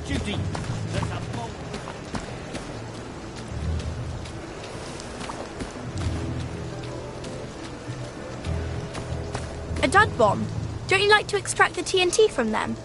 duty. A dud bomb? Don't you like to extract the TNT from them?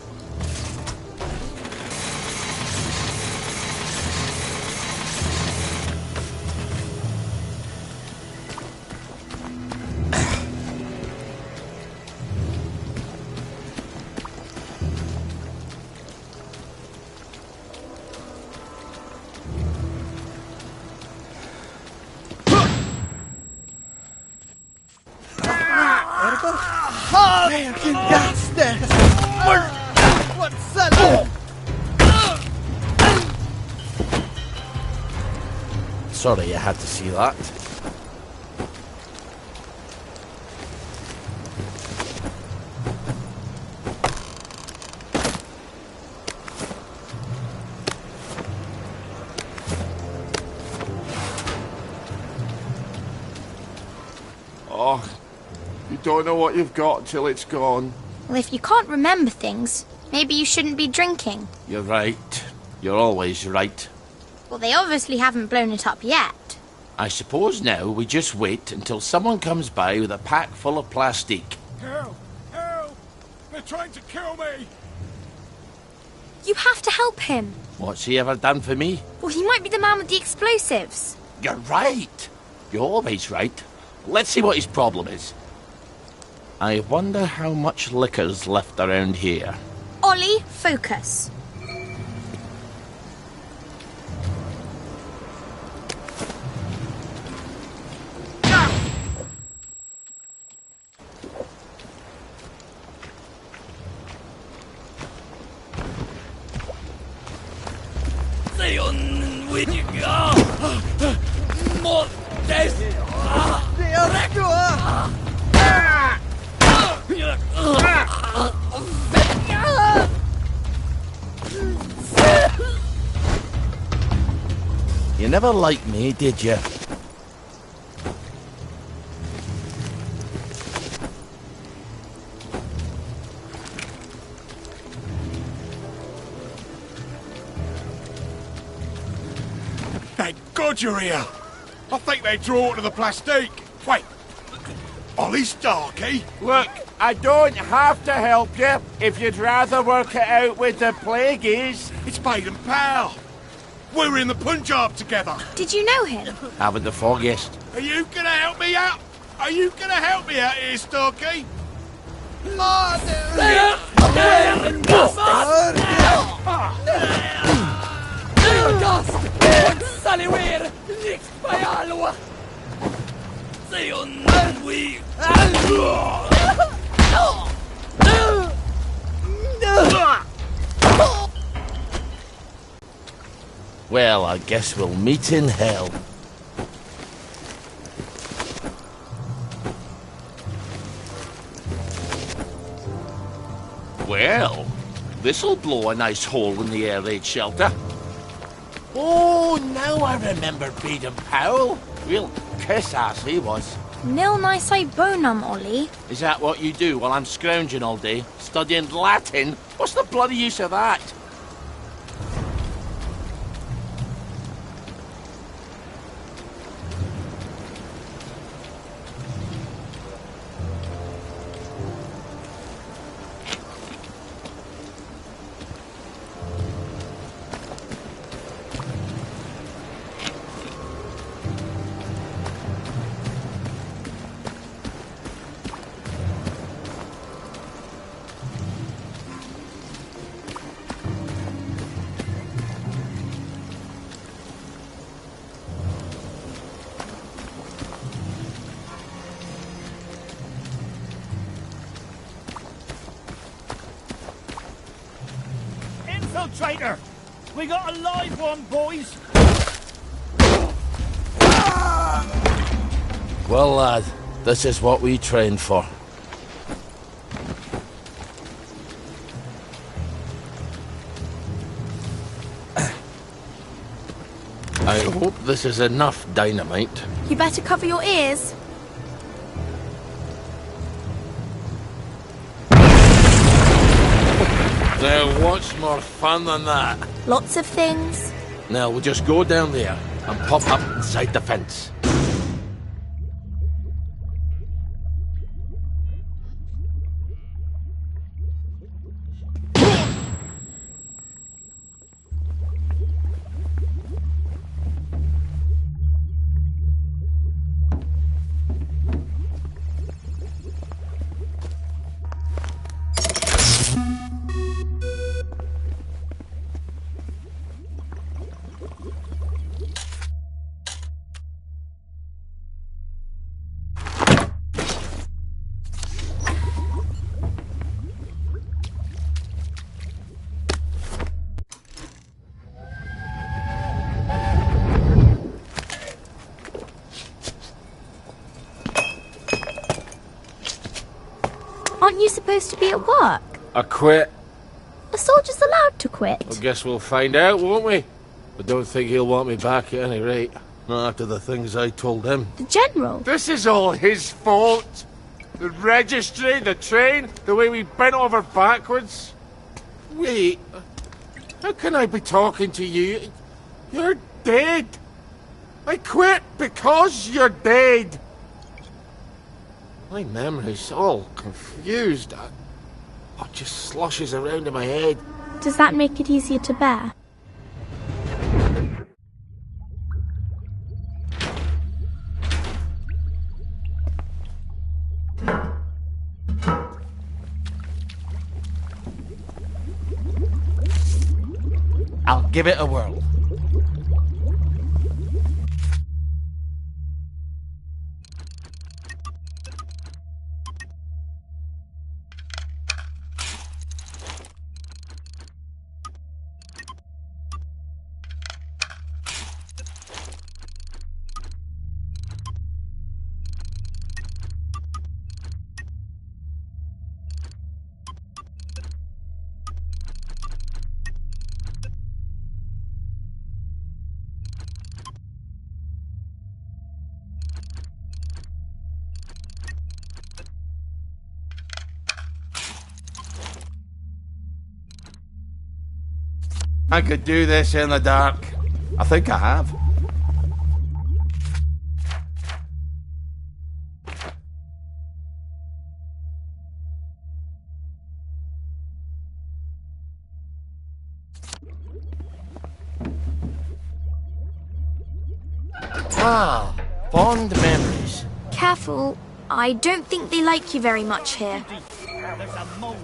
Sorry you had to see that. Oh, you don't know what you've got till it's gone. Well, if you can't remember things, maybe you shouldn't be drinking. You're right. You're always right. Well, they obviously haven't blown it up yet. I suppose now we just wait until someone comes by with a pack full of plastic. Help! Help! They're trying to kill me! You have to help him. What's he ever done for me? Well, he might be the man with the explosives. You're right. You're always right. Let's see what his problem is. I wonder how much liquor's left around here. Ollie, focus. You never liked me, did you? Thank God you're here. I think they draw to the plastique. Wait. Ollie Starkey? Look, I don't have to help you if you'd rather work it out with the plagueies. It's Baden Powell. We were in the Punjab together. Did you know him? Haven't the foggiest. Are you gonna help me out? Are you gonna help me out here, Starkey? Well, I guess we'll meet in hell. Well, this'll blow a nice hole in the air raid shelter. Oh, now I remember Baden Powell. Real kiss-ass he was. Nil nisi bonum, Ollie. Is that what you do while I'm scrounging all day? Studying Latin? What's the bloody use of that? Infiltrator! We got a live one, boys! Well, lad, this is what we trained for. I hope this is enough dynamite. You better cover your ears. Now, what's more fun than that? Lots of things. Now, we'll just go down there and pop up inside the fence. Aren't you supposed to be at work? I quit. A soldier's allowed to quit. I guess we'll find out, won't we? I don't think he'll want me back at any rate. Not after the things I told him. The general? This is all his fault. The registry, the train, the way we bent over backwards. Wait, how can I be talking to you? You're dead. I quit because you're dead. My memory's all confused. It just sloshes around in my head. Does that make it easier to bear? I'll give it a whirl. I could do this in the dark. I think I have. Ah, fond memories. Careful. I don't think they like you very much here. There's a mole.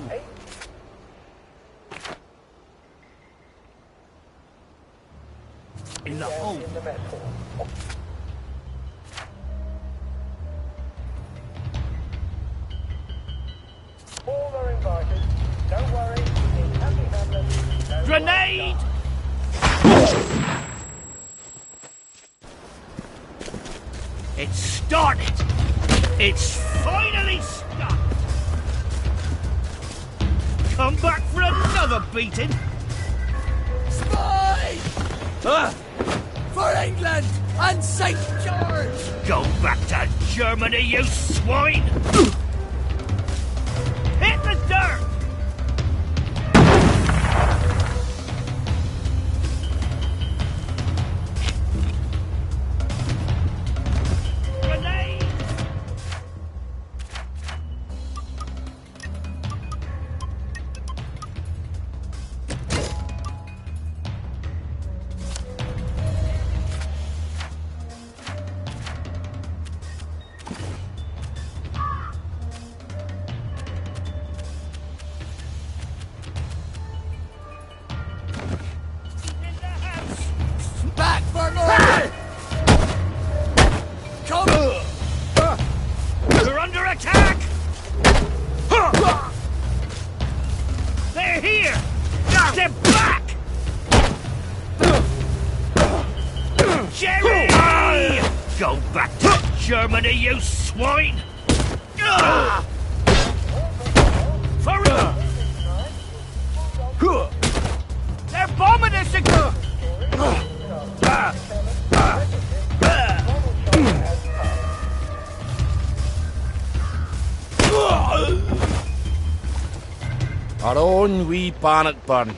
In the hole. All are invited. Don't worry. In Happy Hamlet. No Grenade! It's started! It's finally started! Come back for another beating! Spy! For England and St. George! Go back to Germany, you swine! Hit the dirt! Grenade! Back for more! Come! You're under attack! They're here! They're back! Jerry! Go back to Germany, you swine! For they're bombing us again! Our own wee Bannockburn.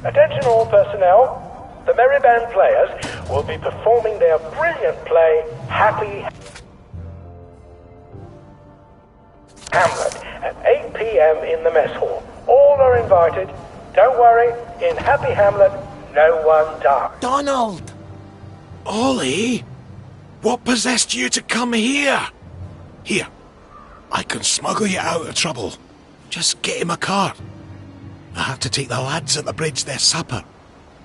Attention all personnel. The Merry Band players will be performing their brilliant play, Happy Hamlet, at 8 p.m. in the mess hall. All are invited. Don't worry, in Happy Hamlet, no one dies. Donald! Ollie? What possessed you to come here? Here, I can smuggle you out of trouble. Just get him a cart. I have to take the lads at the bridge their supper.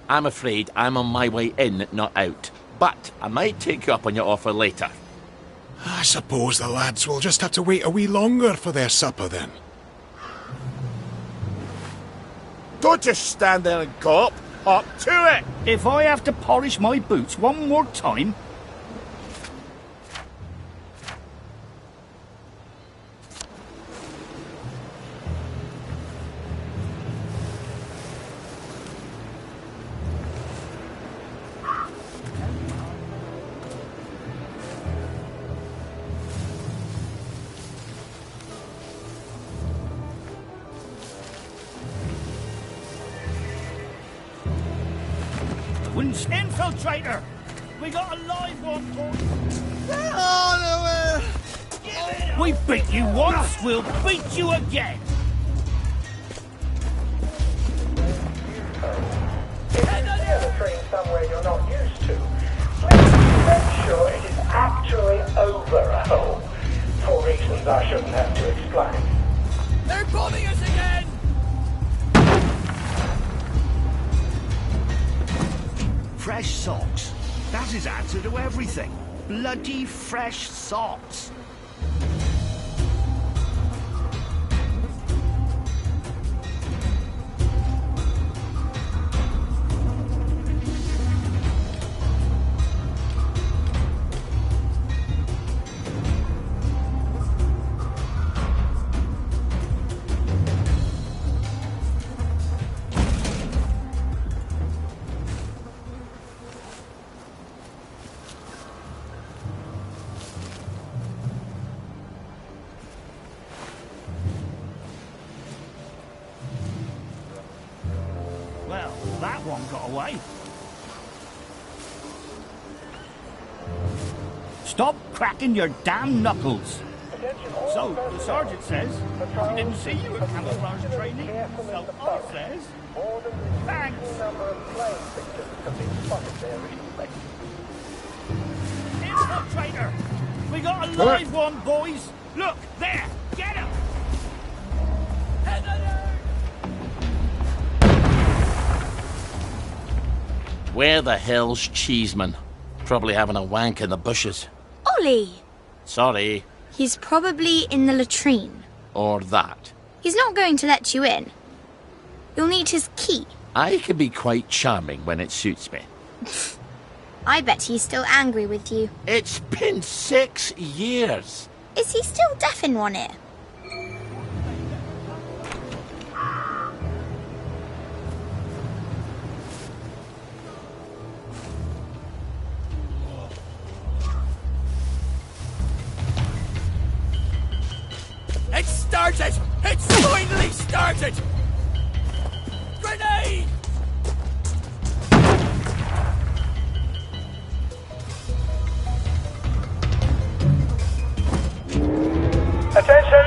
I'm afraid I'm on my way in, not out. But I might take you up on your offer later. I suppose the lads will just have to wait a wee longer for their supper then. Don't just stand there and gawp. Up to it! If I have to polish my boots one more time... Infiltrator! We got a live one, boy! We beat you once, we'll beat you again! If you see the train somewhere you're not used to, please make sure it is actually over a hole, for reasons I shouldn't have to explain. They're bombing us again! Fresh socks. That's his answer to everything. Bloody fresh socks. That one got away. Stop cracking your damn knuckles. So, the sergeant says, he didn't see you at camouflage training. So I says, thanks. Infiltrator! We got a live one, boys. Look, there, get him. Where the hell's Cheeseman? Probably having a wank in the bushes. Ollie! Sorry. He's probably in the latrine. Or that. He's not going to let you in. You'll need his key. I can be quite charming when it suits me. I bet he's still angry with you. It's been 6 years. Is he still deaf in one ear? It started! It's finally started! Grenade! Attention!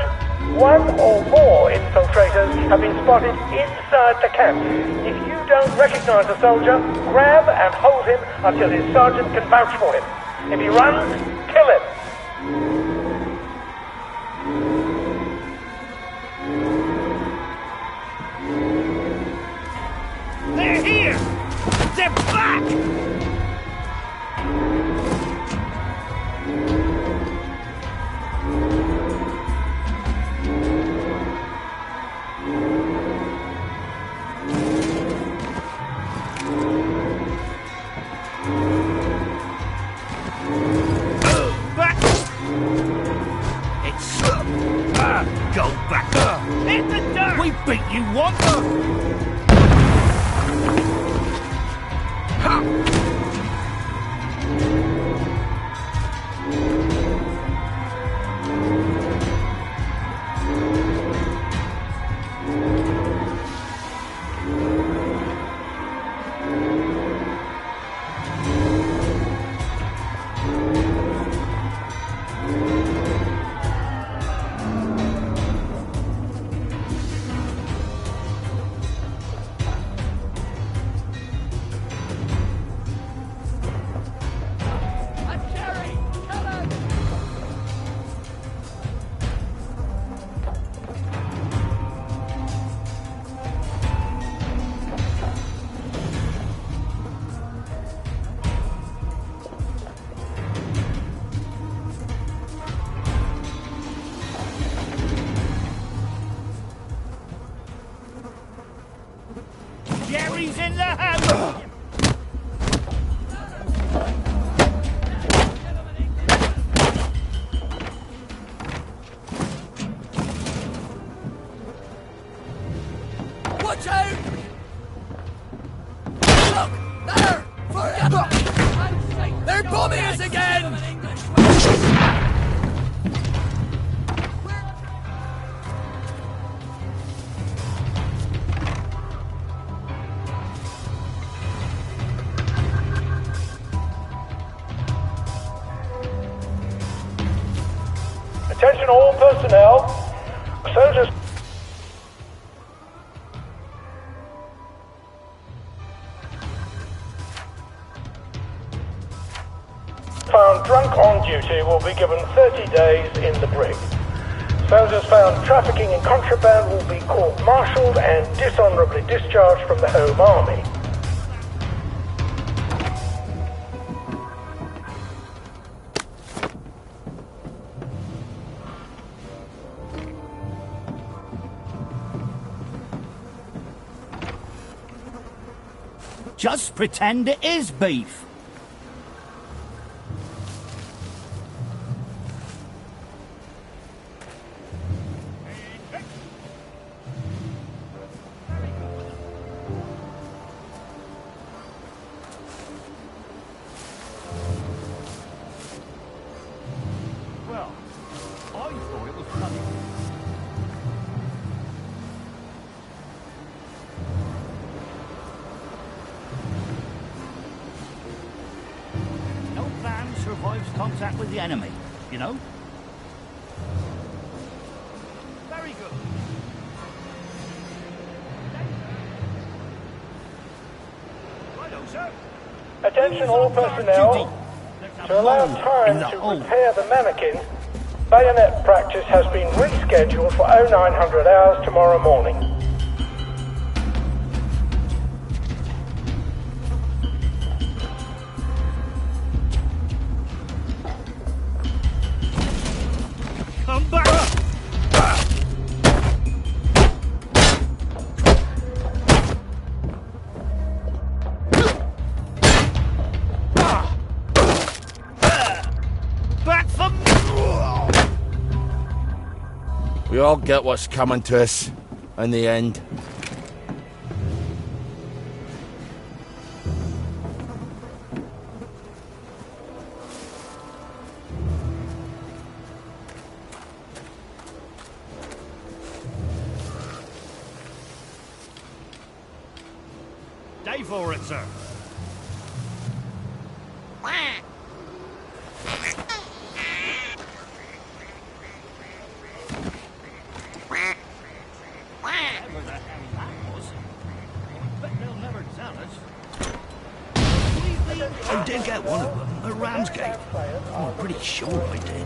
One or more infiltrators have been spotted inside the camp. If you don't don't recognise a soldier, grab and hold him until his sergeant can vouch for him. If he runs, kill him. They're here! They're back! Go back! Hit the dirt! We beat you once! Jerry's in the house! Watch out! Look! There! Forever! They're bombing us again! Attention all personnel. Soldiers found drunk on duty will be given 30 days in the brig. Soldiers found trafficking in contraband will be court-martialed and dishonourably discharged from the Home Army. Just pretend it is beef. Well, I thought it was funny. Survives contact with the enemy, you know? Very good. Righto, sir. Attention all personnel. To allow time to repair the mannequin, bayonet practice has been rescheduled for 0900 hours tomorrow morning. Come back! Back for more! We all get what's coming to us in the end. Day for it, sir. Whatever the hell that was. Bet they'll never tell. I did get one of them at Ramsgate. I'm pretty sure I did.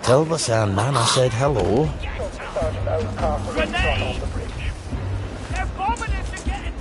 Tell the Sandman I said hello. Grenade! They're bombing us again!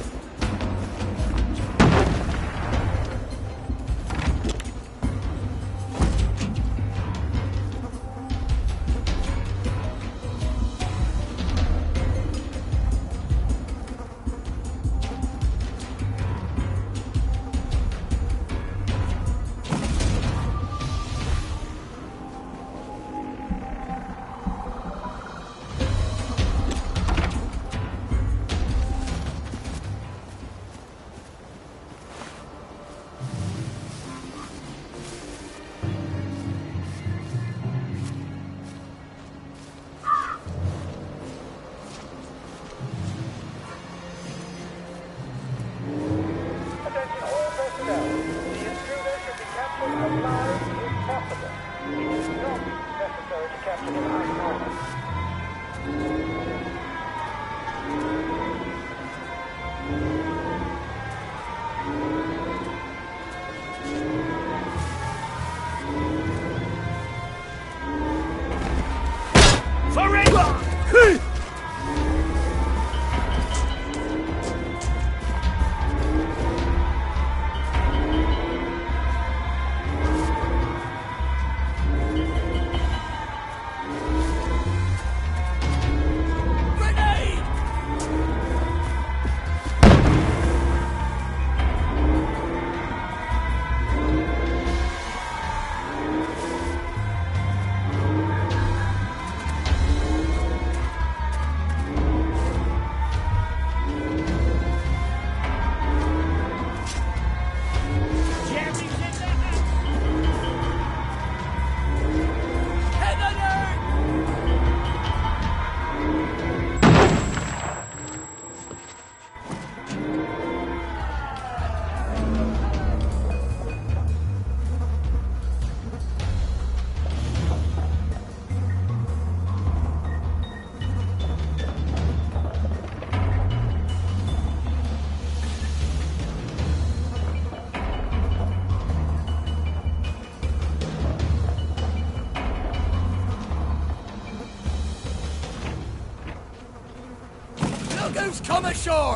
Who's come ashore?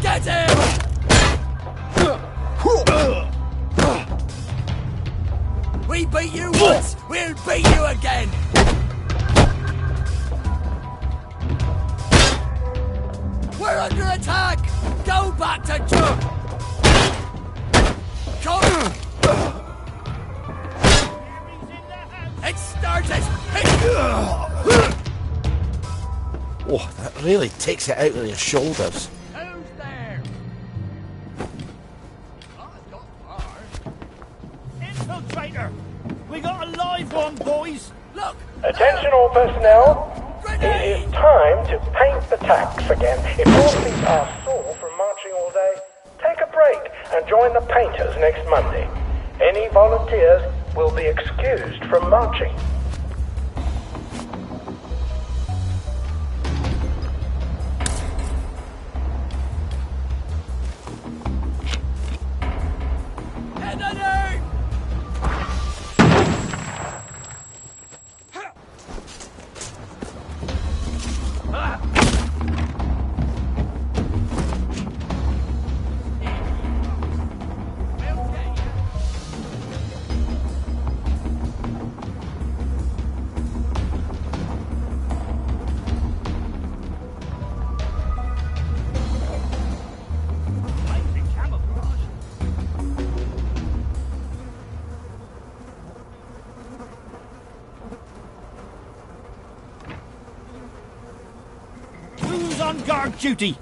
Get him! We beat you once, we'll beat you again! We're under attack! Go back to jump! Come! It started! Oh, that really takes it out of your shoulders. Who's there? Oh, it's got far. Infiltrator! We got a live one, boys! Look! Attention all personnel. It is time to paint the tacks again. If your feet are sore from marching all day, take a break and join the painters next Monday. Any volunteers will be excused from marching. Who's on guard duty?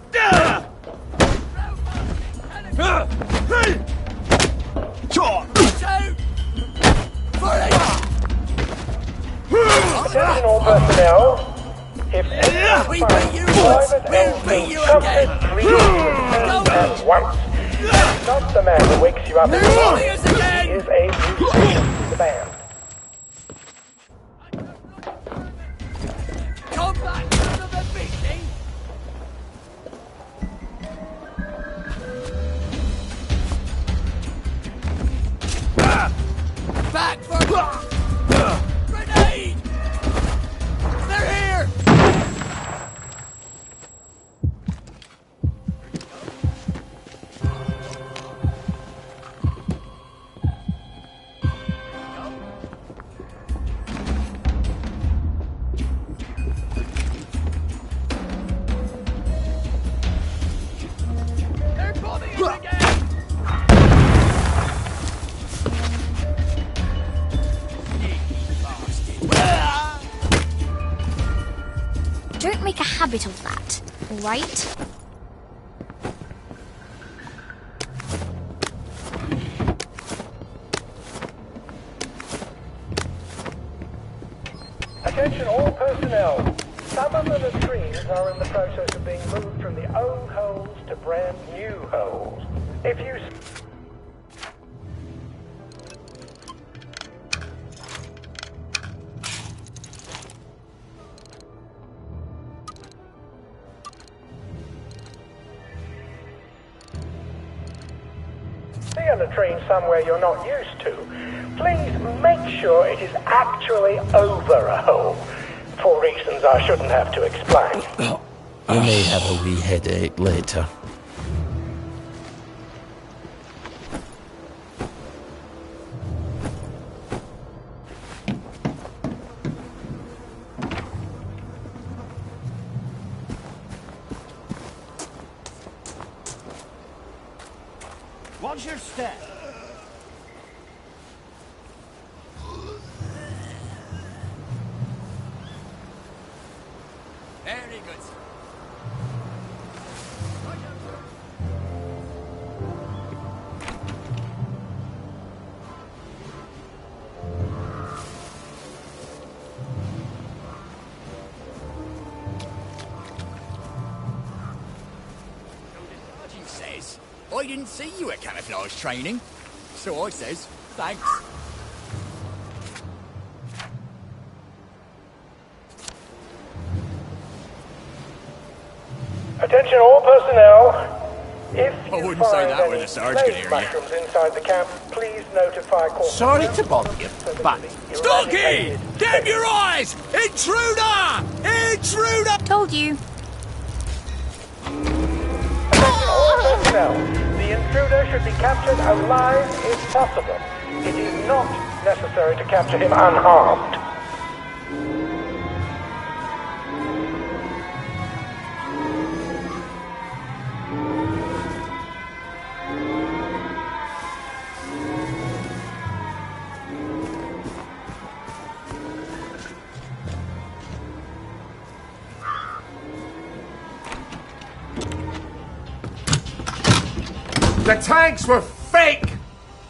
Attention all personnel. If anyone We finds beat you private once, we'll Elsie beat you covered, again. bleeding, at once. Not the man who wakes you up in the They're morning. bullying us again. He is a musician. band. Come back, son of a bitch, eh? Back for grenade! They're here! They're bombing us again! Don't make a habit of that, alright? Attention all personnel. Some of the latrines are in the process of being moved from the old holes to brand new holes. If you... see a latrine somewhere you're not used to, please make sure it is actually over a hole, for reasons I shouldn't have to explain. I may have a wee headache later. Watch your step. Very good. Sergeant says, I didn't see you at camouflage training. So I says, thanks. Attention all personnel. If you I wouldn't find say that any when the sergeant can hear you. mushrooms inside the camp, please notify corporate. Sorry to bother you, but... Stalky! Damn your eyes! Intruder! Intruder! Told you. All personnel, the intruder should be captured alive if possible. It is not necessary to capture him unharmed. The tanks were fake!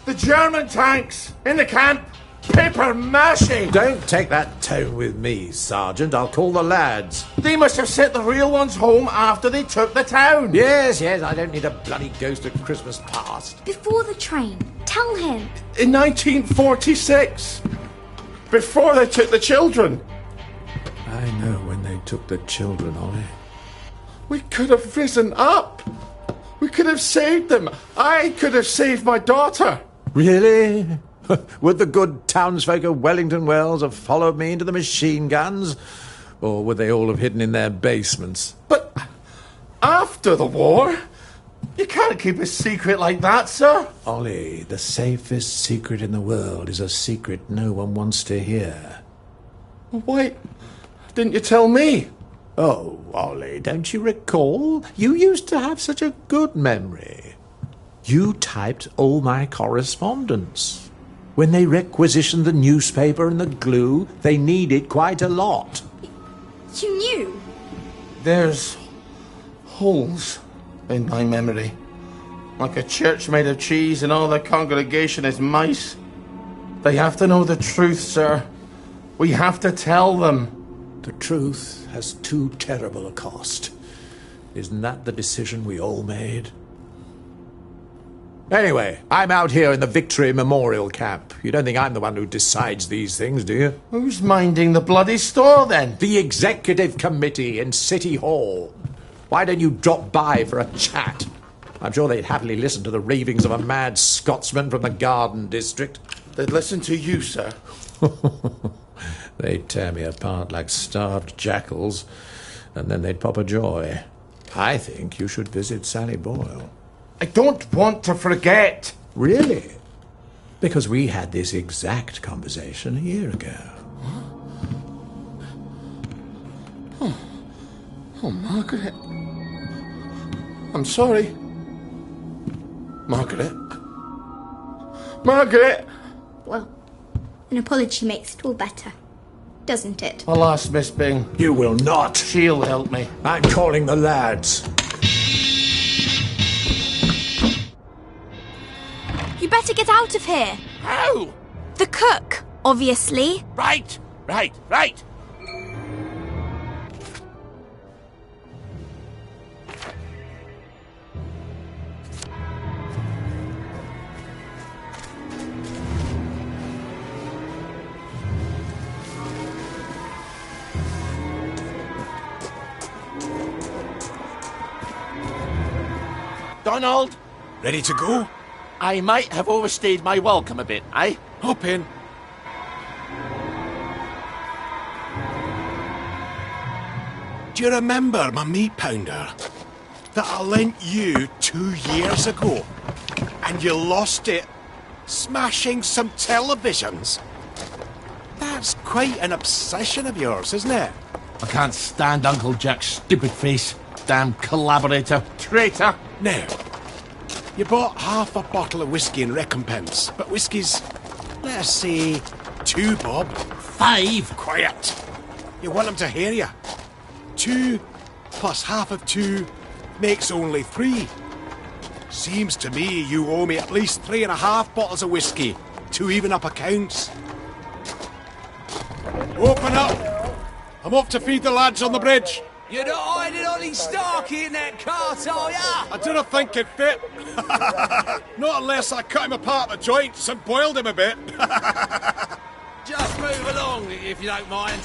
The German tanks! In the camp! Paper mache! Don't take that tone with me, Sergeant. I'll call the lads. They must have sent the real ones home after they took the town! Yes, I don't need a bloody ghost of Christmas past. Before the train. Tell him. In 1946! Before they took the children! I know when they took the children, Ollie. We could have risen up! We could have saved them! I could have saved my daughter! Really? Would the good townsfolk of Wellington Wells have followed me into the machine guns? Or would they all have hidden in their basements? But after the war, you can't keep a secret like that, sir. Ollie, the safest secret in the world is a secret no one wants to hear. Why didn't you tell me? Oh, Ollie, don't you recall? You used to have such a good memory. You typed all my correspondence. When they requisitioned the newspaper and the glue, they needed quite a lot. You knew? There's holes in my memory. Like a church made of cheese and all the congregation is mice. They have to know the truth, sir. We have to tell them. The truth has too terrible a cost. Isn't that the decision we all made? Anyway, I'm out here in the Victory Memorial Camp. You don't think I'm the one who decides these things, do you? Who's minding the bloody store, then? The Executive Committee in City Hall. Why don't you drop by for a chat? I'm sure they'd happily listen to the ravings of a mad Scotsman from the Garden District. They'd listen to you, sir. They'd tear me apart like starved jackals, and then they'd pop a joy. I think you should visit Sally Boyle. I don't want to forget. Really? Because we had this exact conversation a year ago. Oh, Margaret. I'm sorry. Margaret? Margaret! Well, an apology makes it all better, doesn't it? Alas, Miss Bing. You will not. She'll help me. I'm calling the lads. You better get out of here. How? The cook, obviously. Right. Donald, Ready to go? I might have overstayed my welcome a bit, eh? Hop in. Do you remember my meat pounder that I lent you 2 years ago? And you lost it smashing some televisions? That's quite an obsession of yours, isn't it? I can't stand Uncle Jack's stupid face. Damn collaborator. Traitor. Now, you bought half a bottle of whiskey in recompense, but whiskey's, let's say, 2 bob. 5. Quiet. You want them to hear you. 2 plus half of 2 makes only 3. Seems to me you owe me at least 3.5 bottles of whiskey to even up accounts. Open up. I'm off to feed the lads on the bridge. You're not hiding Ollie Starkey in that cart, are ya? I didn't think it fit. Not unless I cut him apart at the joints and boiled him a bit. Just move along, if you don't mind.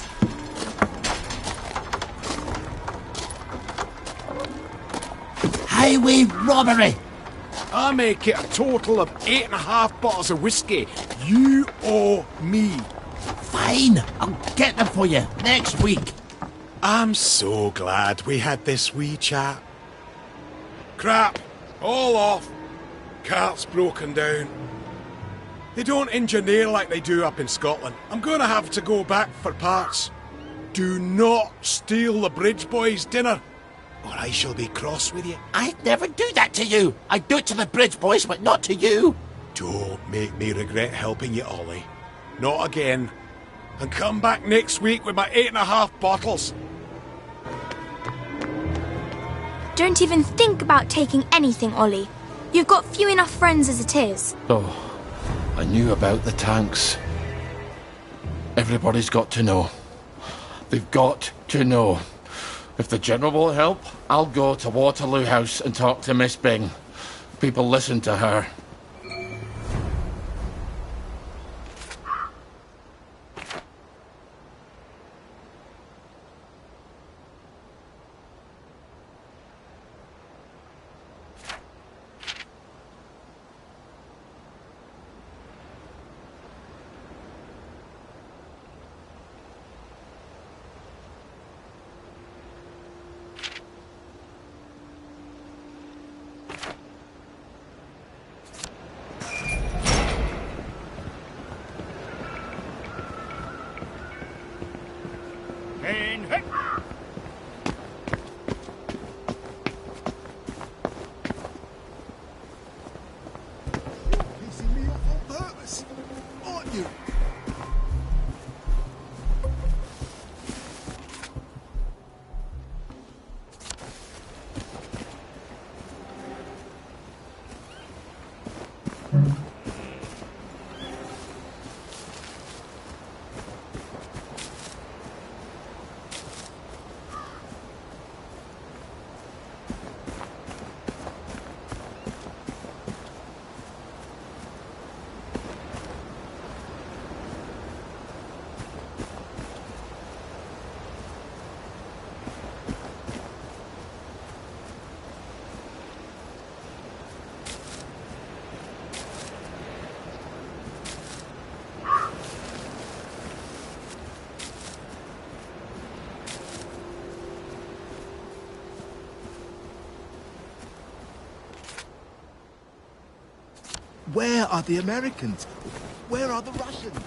Highway robbery. I make it a total of 8.5 bottles of whiskey. You owe me. Fine, I'll get them for you next week. I'm so glad we had this wee chat. Crap, all off. Cart's broken down. They don't engineer like they do up in Scotland. I'm going to have to go back for parts. Do not steal the bridge boys' dinner, or I shall be cross with you. I'd never do that to you. I'd do it to the bridge boys, but not to you. Don't make me regret helping you, Ollie. Not again. And come back next week with my 8.5 bottles. Don't even think about taking anything, Ollie. You've got few enough friends as it is. Oh, I knew about the tanks. Everybody's got to know. They've got to know. If the General will help, I'll go to Waterloo House and talk to Miss Bing. People listen to her. Where are the Americans? Where are the Russians?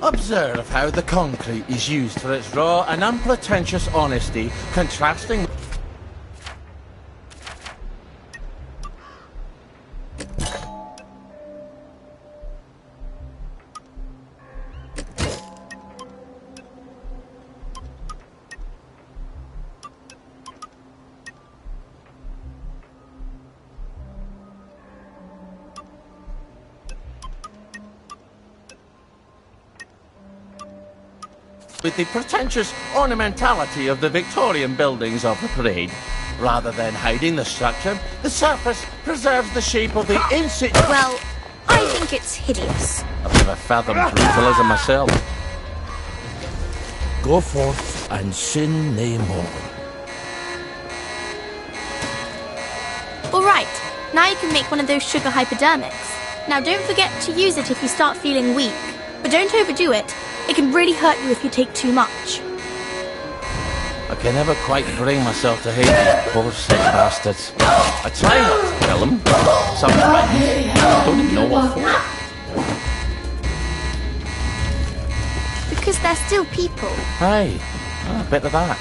Observe how the concrete is used for its raw and unpretentious honesty, contrasting with the pretentious ornamentality of the Victorian buildings of the parade. Rather than hiding the structure, the surface preserves the shape of the in-situ... Well, I think it's hideous. I've never fathomed brutalism myself. Go forth and sin no more. All right, now you can make one of those sugar hypodermics. Now don't forget to use it if you start feeling weak, but don't overdo it. It can really hurt you if you take too much. I can never quite bring myself to hate these poor sick bastards. I try not to kill them. Sometimes I don't even know what for. Because they're still people. Aye, a bit of that.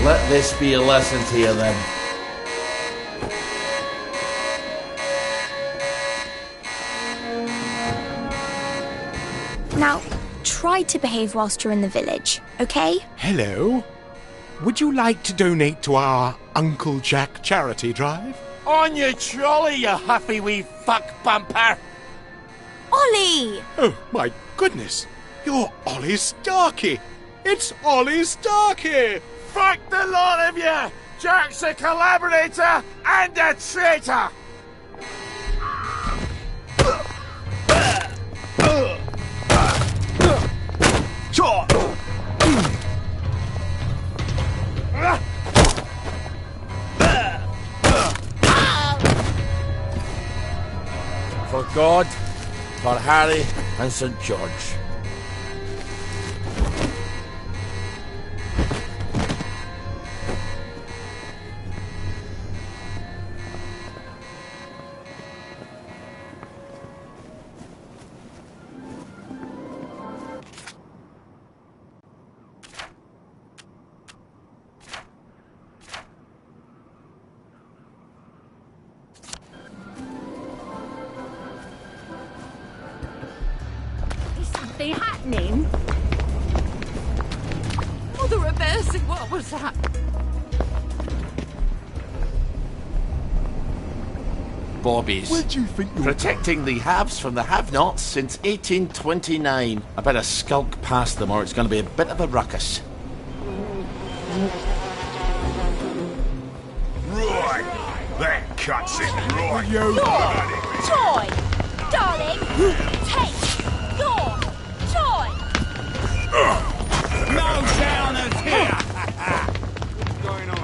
Let this be a lesson to you then. Now, try to behave whilst you're in the village, okay? Hello. Would you like to donate to our Uncle Jack charity drive? On your trolley, you huffy wee fuck bumper! Ollie! Oh, my goodness. You're Ollie Starkey. It's Ollie Starkey. Fuck the lot of you! Jack's a collaborator and a traitor! For God, for Harry and St. George. Happening? Mother of mercy, what was that? Bobbies. Where do you think you're Protecting the haves from the have-nots since 1829. I better skulk past them or it's going to be a bit of a ruckus. Right. That cuts it right. Your toy! Darling, take your toy! No downers here! What's going on?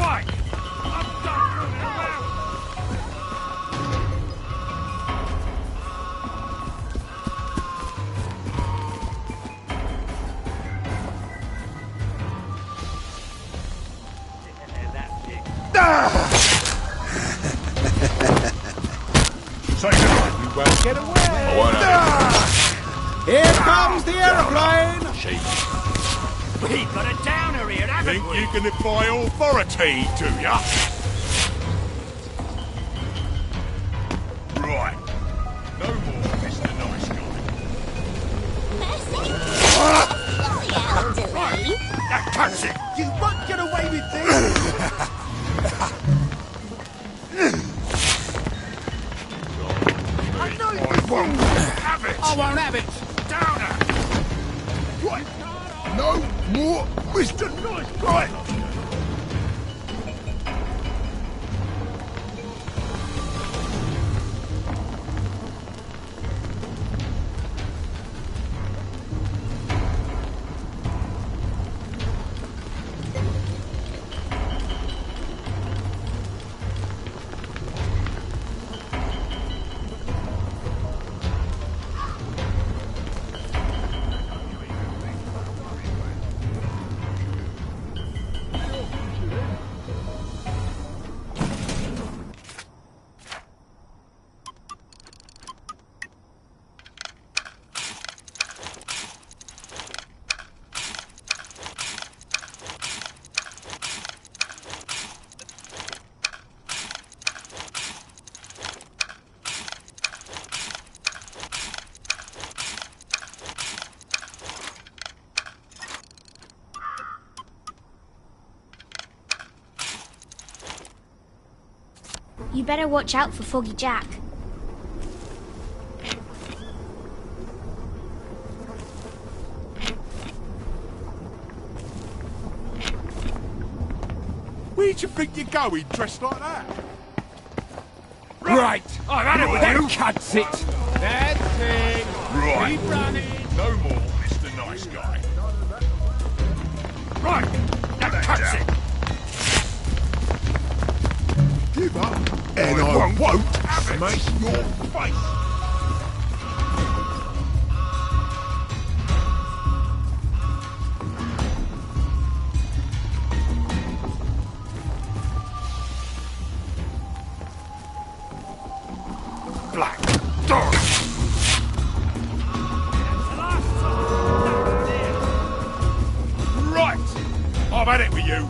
Right! I'm done fooling around! Say that. You won't get away! Here comes the aeroplane! We've got a downer here, haven't Think we? you can defy authority, do ya? Right. No more, Mr. Nice Guy. Mercy? Elderly? That cuts it. You won't get away with this! I won't have it. I won't have it! Downer. Right. No more, Mr. Nice Guy. You better watch out for Foggy Jack. Where do you think you're going dressed like that? Right! I've had it with them cuts it! That's it! Right. Keep running! No more, Mr. Nice Guy. Right! That cuts it! Give up, and I won't smash your face. Black dog. Right, I've had it with you.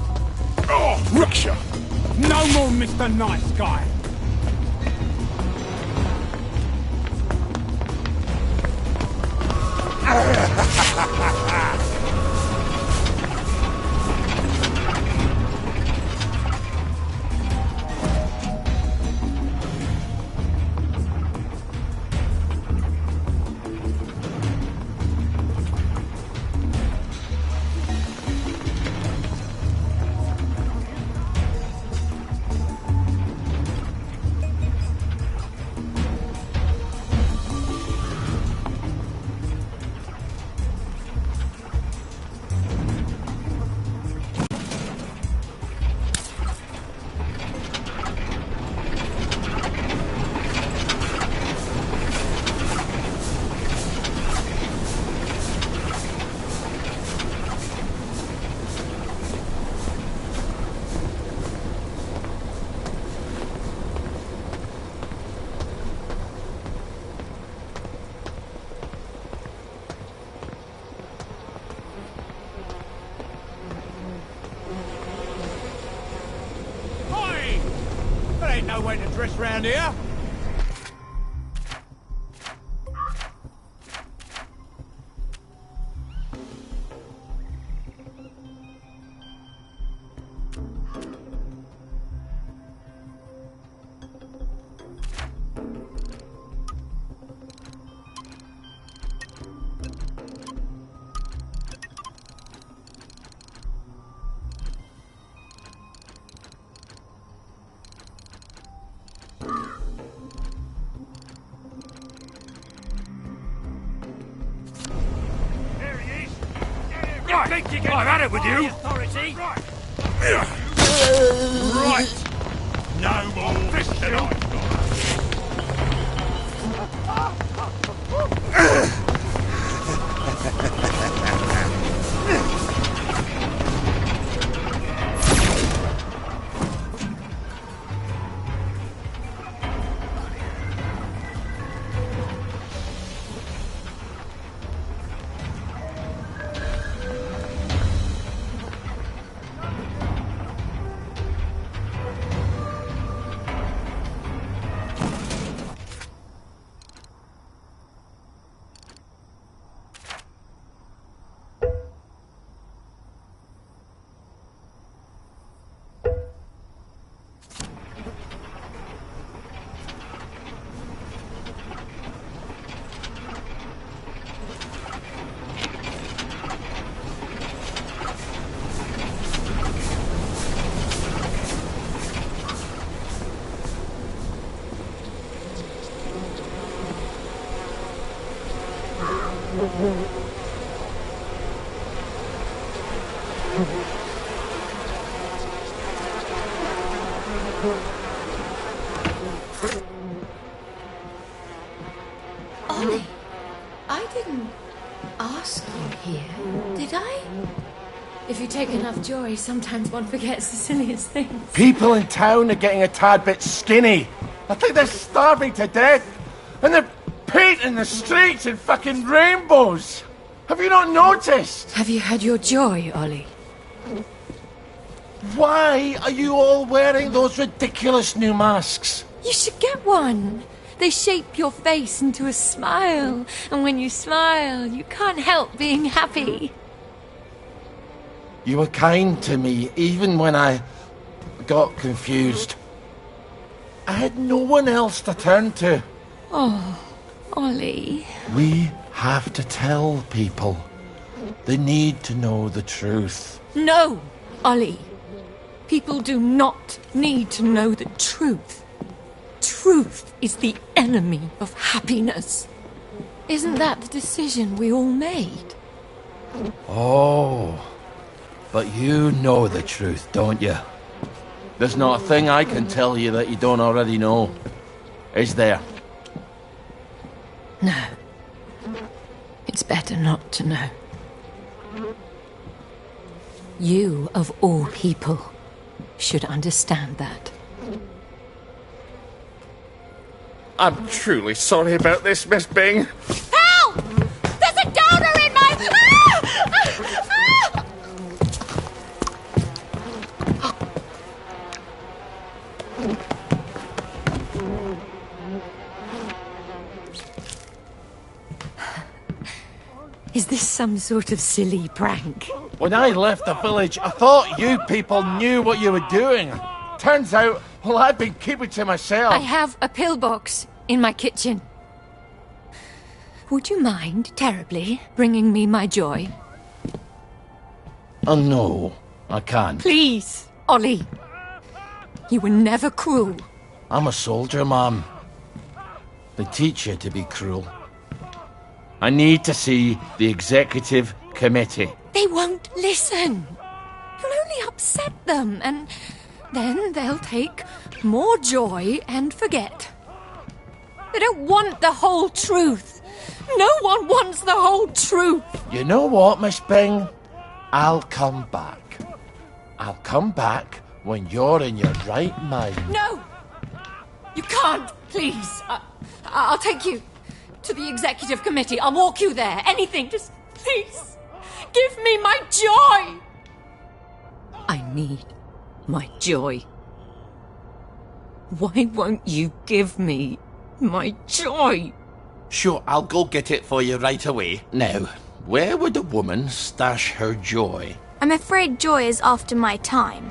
Oh, Rickshaw. No more Mr. Nice Guy! ain't no way to dress round here. I've had it with you. Right. No more fish tonight. Ollie, I didn't ask you here, did I? If you take enough joy, sometimes one forgets the silliest things. People in town are getting a tad bit skinny. I think they're starving to death. And they're painting the streets in fucking rainbows. Have you not noticed? Have you had your joy, Ollie? Why are you all wearing those ridiculous new masks? You should get one. They shape your face into a smile. And when you smile, you can't help being happy. You were kind to me, even when I got confused. I had no one else to turn to. Oh, Ollie. We have to tell people. They need to know the truth. No, Ollie. People do not need to know the truth. Truth is the enemy of happiness. Isn't that the decision we all made? Oh, but you know the truth, don't you? There's not a thing I can tell you that you don't already know. Is there? No. It's better not to know. You, of all people, should understand that. I'm truly sorry about this, Miss Bing. Help! There's a donor in my... Is this some sort of silly prank? When I left the village, I thought you people knew what you were doing. Turns out, well, I've been keeping to myself. I have a pillbox in my kitchen. Would you mind terribly bringing me my joy? Oh, no, I can't. Please, Ollie. You were never cruel. I'm a soldier, Mom. They teach you to be cruel. I need to see the executive committee. They won't listen. You'll only upset them, and then they'll take more joy and forget. They don't want the whole truth. No one wants the whole truth. You know what, Miss Bing? I'll come back. I'll come back when you're in your right mind. No! You can't, please. I'll take you to the executive committee. I'll walk you there. Anything. Just please give me my joy. I need my joy. Why won't you give me my joy? Sure, I'll go get it for you right away. Now, where would a woman stash her joy? I'm afraid joy is after my time.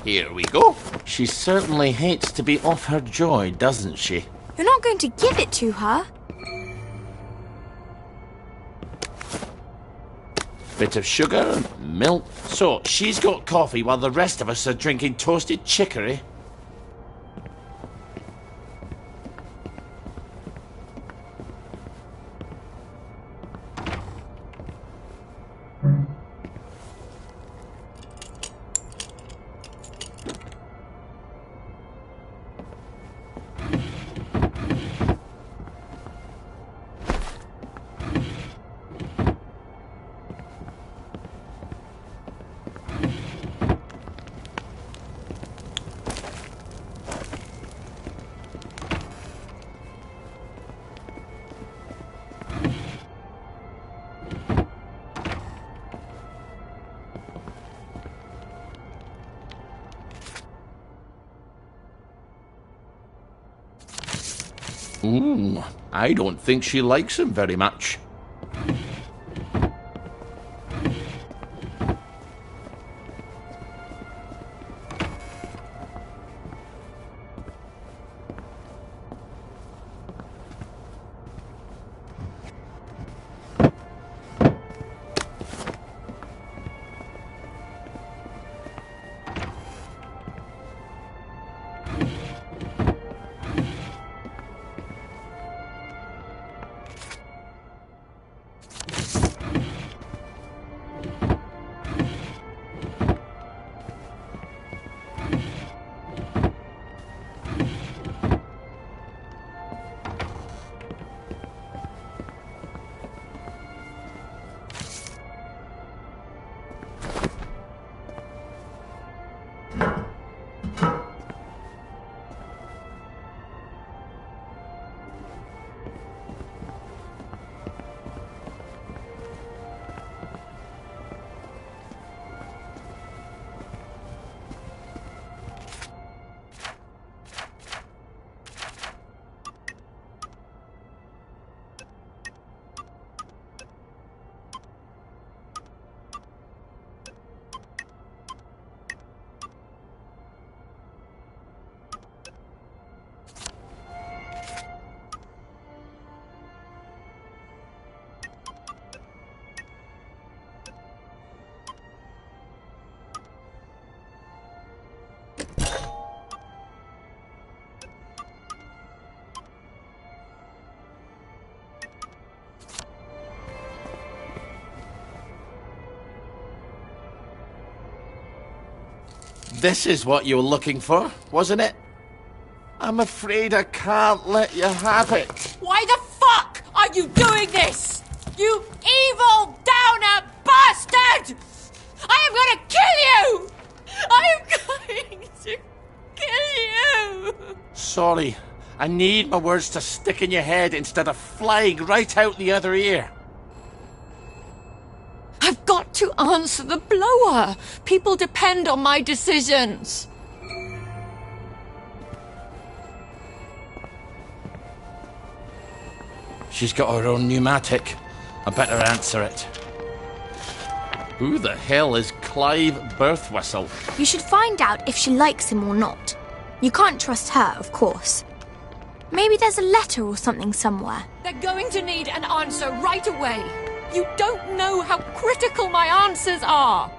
Here we go. She certainly hates to be off her joy, doesn't she? You're not going to give it to her? Bit of sugar, milk. So, she's got coffee while the rest of us are drinking toasted chicory. I don't think she likes him very much. This is what you were looking for, wasn't it? I'm afraid I can't let you have it. Why the fuck are you doing this? You evil downer bastard! I am going to kill you! I am going to kill you! Sorry, I need my words to stick in your head instead of flying right out the other ear. I've got to answer the blower. People depend on my decisions. She's got her own pneumatic. I better answer it. Who the hell is Clive Birthwhistle? You should find out if she likes him or not. You can't trust her, of course. Maybe there's a letter or something somewhere. They're going to need an answer right away. You don't know how critical my answers are.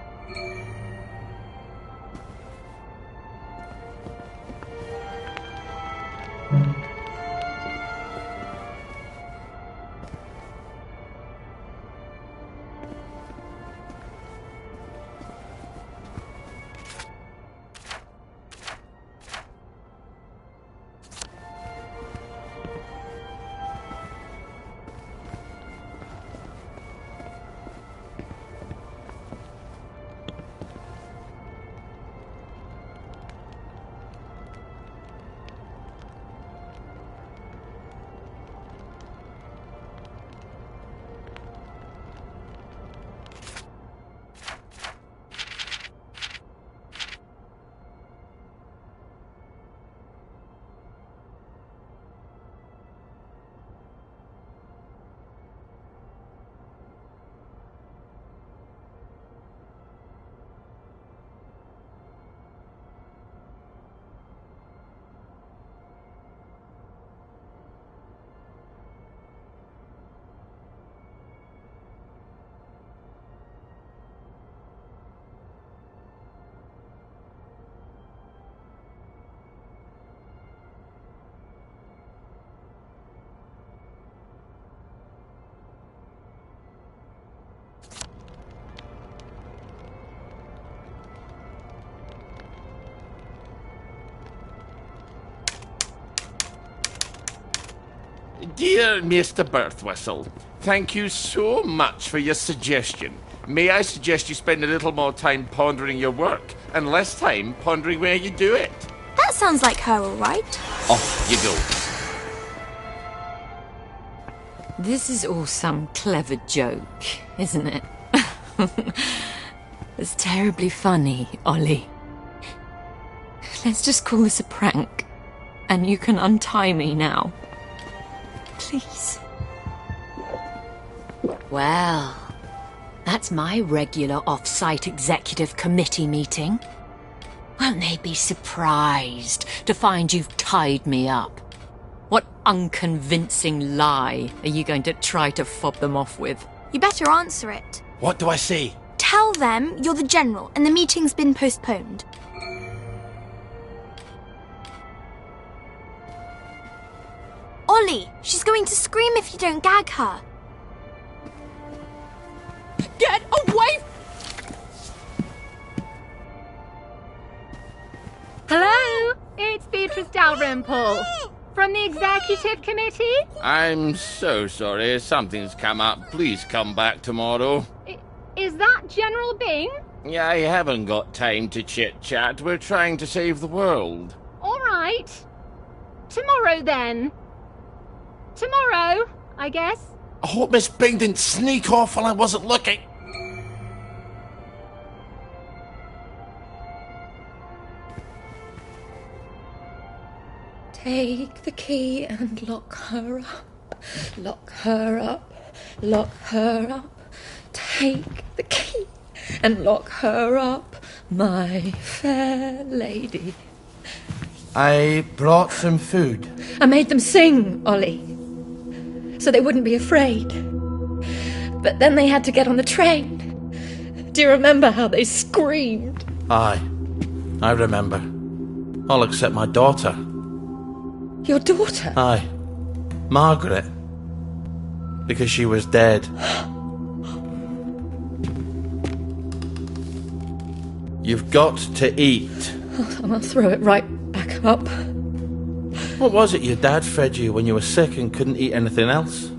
Dear Mr. Birthwhistle, thank you so much for your suggestion. May I suggest you spend a little more time pondering your work and less time pondering where you do it? That sounds like her, all right. Off you go. This is all some clever joke, isn't it? It's terribly funny, Ollie. Let's just call this a prank, and you can untie me now. Please. Well, that's my regular off-site executive committee meeting. Won't they be surprised to find you've tied me up? What unconvincing lie are you going to try to fob them off with? You better answer it. What do I say? Tell them you're the general and the meeting's been postponed. Ollie, she's going to scream if you don't gag her. Get away! Hello, it's Beatrice Dalrymple from the Executive Committee. I'm so sorry. Something's come up. Please come back tomorrow. Is that General Bing? Yeah, I haven't got time to chit-chat. We're trying to save the world. All right. Tomorrow, then. Tomorrow, I guess. I hope Miss Bing didn't sneak off while I wasn't looking. Take the key and lock her up. Lock her up. Lock her up. Take the key and lock her up, my fair lady. I brought some food. I made them sing, Ollie, so they wouldn't be afraid. But then they had to get on the train. Do you remember how they screamed? Aye, I remember. All except my daughter. Your daughter? Aye, Margaret. Because she was dead. You've got to eat. Oh, I'll throw it right back up. What was it your dad fed you when you were sick and couldn't eat anything else?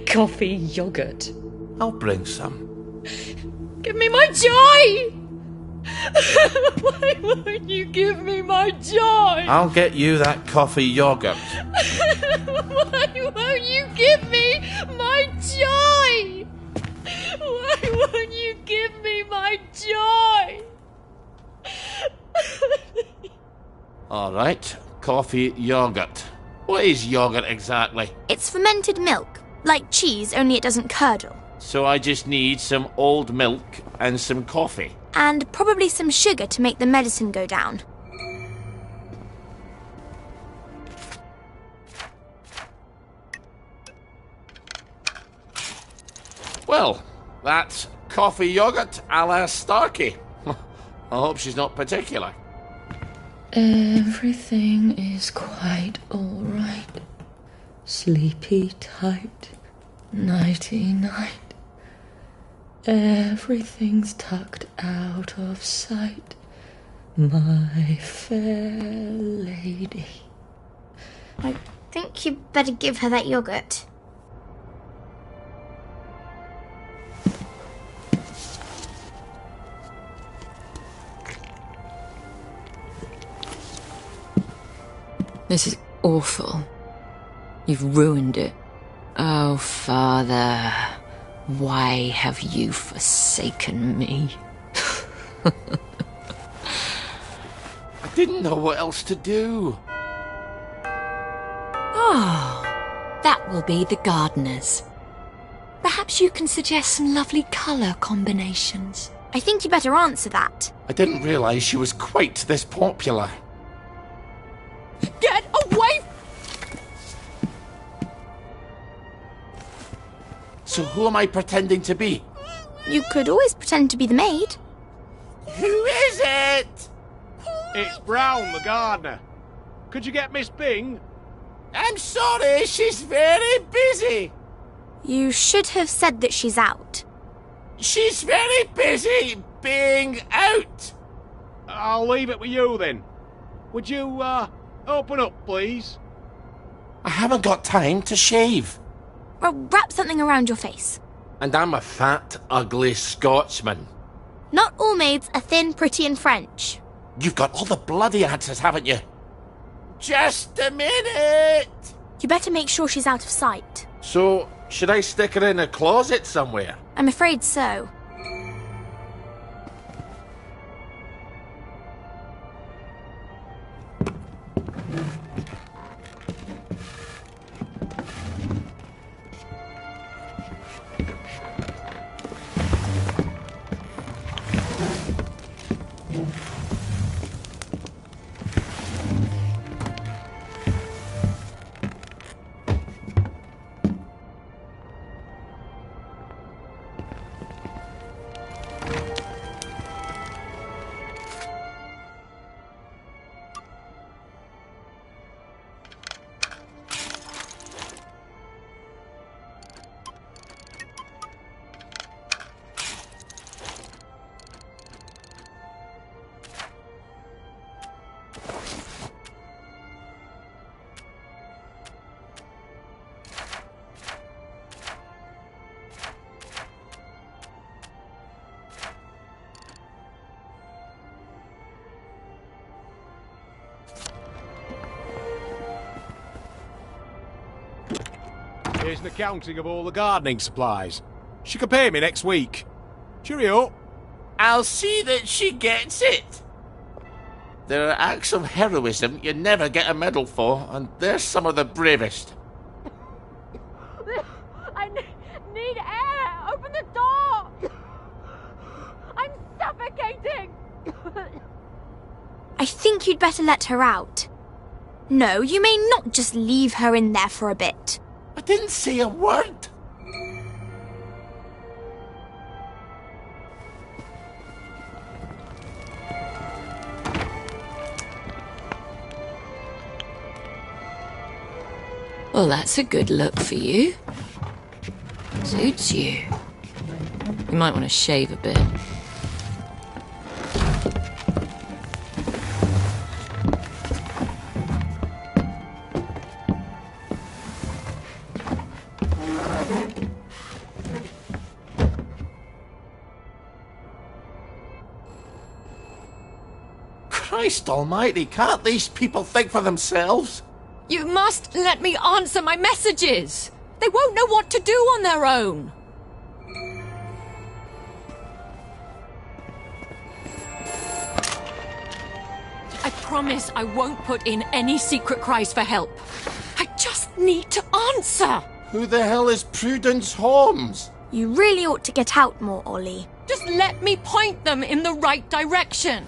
Coffee yogurt. I'll bring some. Give me my joy! Why won't you give me my joy? I'll get you that coffee yogurt. Why won't you give me my joy? Why won't you give me my joy? All right, coffee yogurt. What is yogurt exactly? It's fermented milk, like cheese, only it doesn't curdle. So I just need some old milk and some coffee. And probably some sugar to make the medicine go down. Well, that's coffee yogurt a la Starkey. I hope she's not particular. Everything is quite all right. Sleepy tight, nighty-night. Everything's tucked out of sight, my fair lady. I think you better give her that yogurt. This is awful. You've ruined it. Oh, Father, why have you forsaken me? I didn't know what else to do. Oh, that will be the gardeners. Perhaps you can suggest some lovely colour combinations. I think you better answer that. I didn't realise she was quite this popular. Get away! So who am I pretending to be? You could always pretend to be the maid. Who is it? It's Brown, the gardener. Could you get Miss Bing? I'm sorry, she's very busy. You should have said that she's out. She's very busy being out. I'll leave it with you then. Would you, Open up, please. I haven't got time to shave. Well, wrap something around your face. And I'm a fat, ugly Scotsman. Not all maids are thin, pretty, and French. You've got all the bloody answers, haven't you? Just a minute! You better make sure she's out of sight. So, should I stick her in a closet somewhere? I'm afraid so. Here's an accounting of all the gardening supplies. She can pay me next week. Cheerio. I'll see that she gets it. There are acts of heroism you never get a medal for, and they're some of the bravest. I need air! Open the door! I'm suffocating! I think you'd better let her out. No, you may not just leave her in there for a bit. I didn't say a word. Well, that's a good look for you. Suits you. You might want to shave a bit. Christ almighty, can't these people think for themselves? You must let me answer my messages. They won't know what to do on their own. I promise I won't put in any secret cries for help. I just need to answer. Who the hell is Prudence Holmes? You really ought to get out more, Ollie. Just let me point them in the right direction.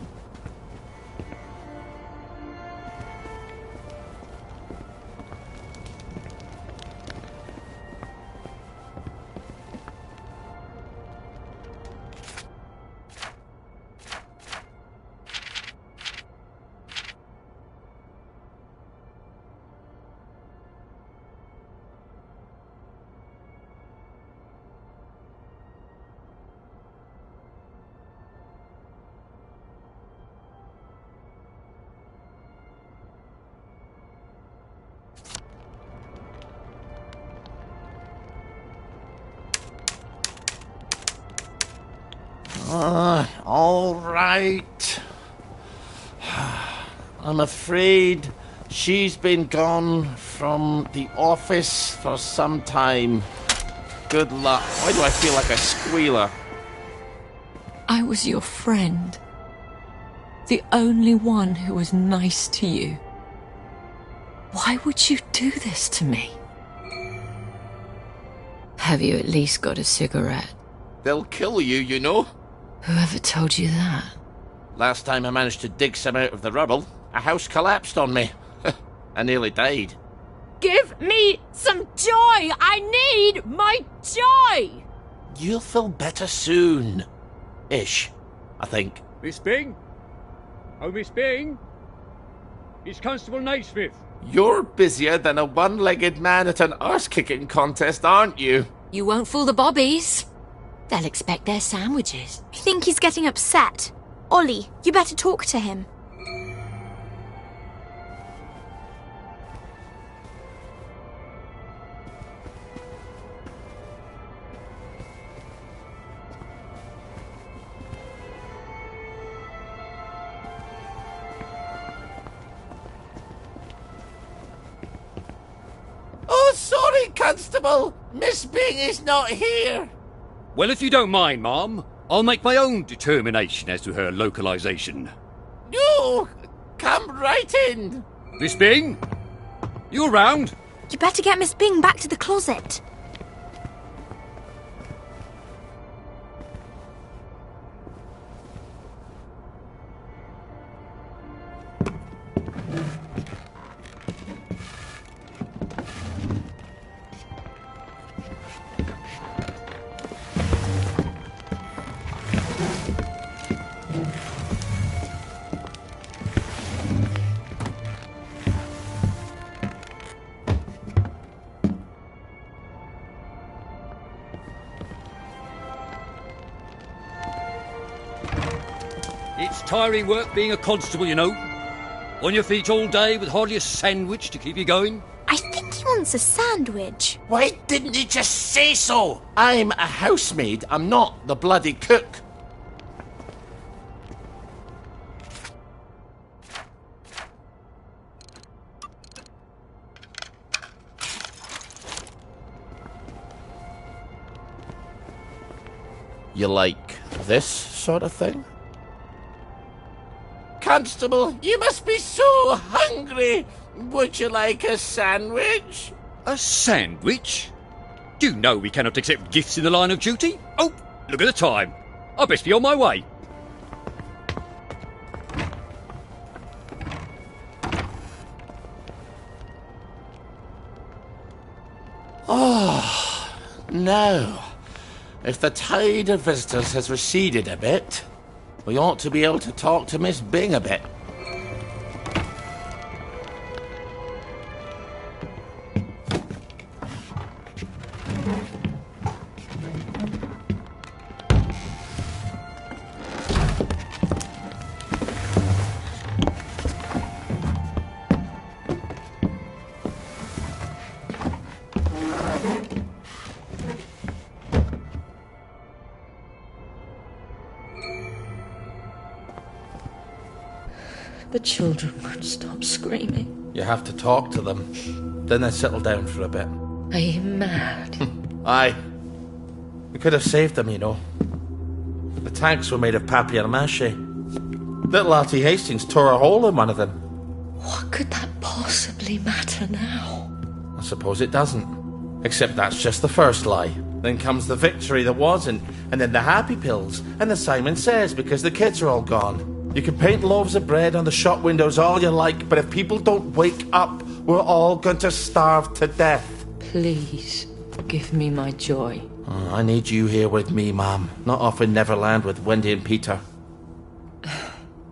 All right. I'm afraid she's been gone from the office for some time. Good luck. Why do I feel like a squealer? I was your friend. The only one who was nice to you. Why would you do this to me? Have you at least got a cigarette? They'll kill you, you know. Whoever told you that? Last time I managed to dig some out of the rubble, a house collapsed on me. I nearly died. Give me some joy! I need my joy! You'll feel better soon. Ish, I think. Miss Bing? Oh, Miss Bing? It's Constable Naismith. You're busier than a one-legged man at an arse-kicking contest, aren't you? You won't fool the bobbies. They'll expect their sandwiches. I think he's getting upset. Ollie, you better talk to him. Oh, sorry, Constable. Miss Bing is not here. Well, if you don't mind, Ma'am, I'll make my own determination as to her localization. No, come right in. Miss Bing? You around? You better get Miss Bing back to the closet. It's tiring work being a constable, you know. On your feet all day with hardly a sandwich to keep you going. I think he wants a sandwich. Why didn't you just say so? I'm a housemaid. I'm not the bloody cook. You like this sort of thing? Constable, you must be so hungry. Would you like a sandwich? A sandwich? Do you know we cannot accept gifts in the line of duty? Oh, look at the time. I best be on my way. Oh, no. If the tide of visitors has receded a bit, we ought to be able to talk to Miss Bing a bit. The children won't stop screaming. You have to talk to them. Then they settle down for a bit. Are you mad? Aye. We could have saved them, you know. The tanks were made of papier-mâché. Little Artie Hastings tore a hole in one of them. What could that possibly matter now? I suppose it doesn't. Except that's just the first lie. Then comes the victory that wasn't, and then the happy pills, and the Simon Says because the kids are all gone. You can paint loaves of bread on the shop windows all you like, but if people don't wake up, we're all going to starve to death. Please, give me my joy. Oh, I need you here with me, Ma'am. Not off in Neverland with Wendy and Peter. All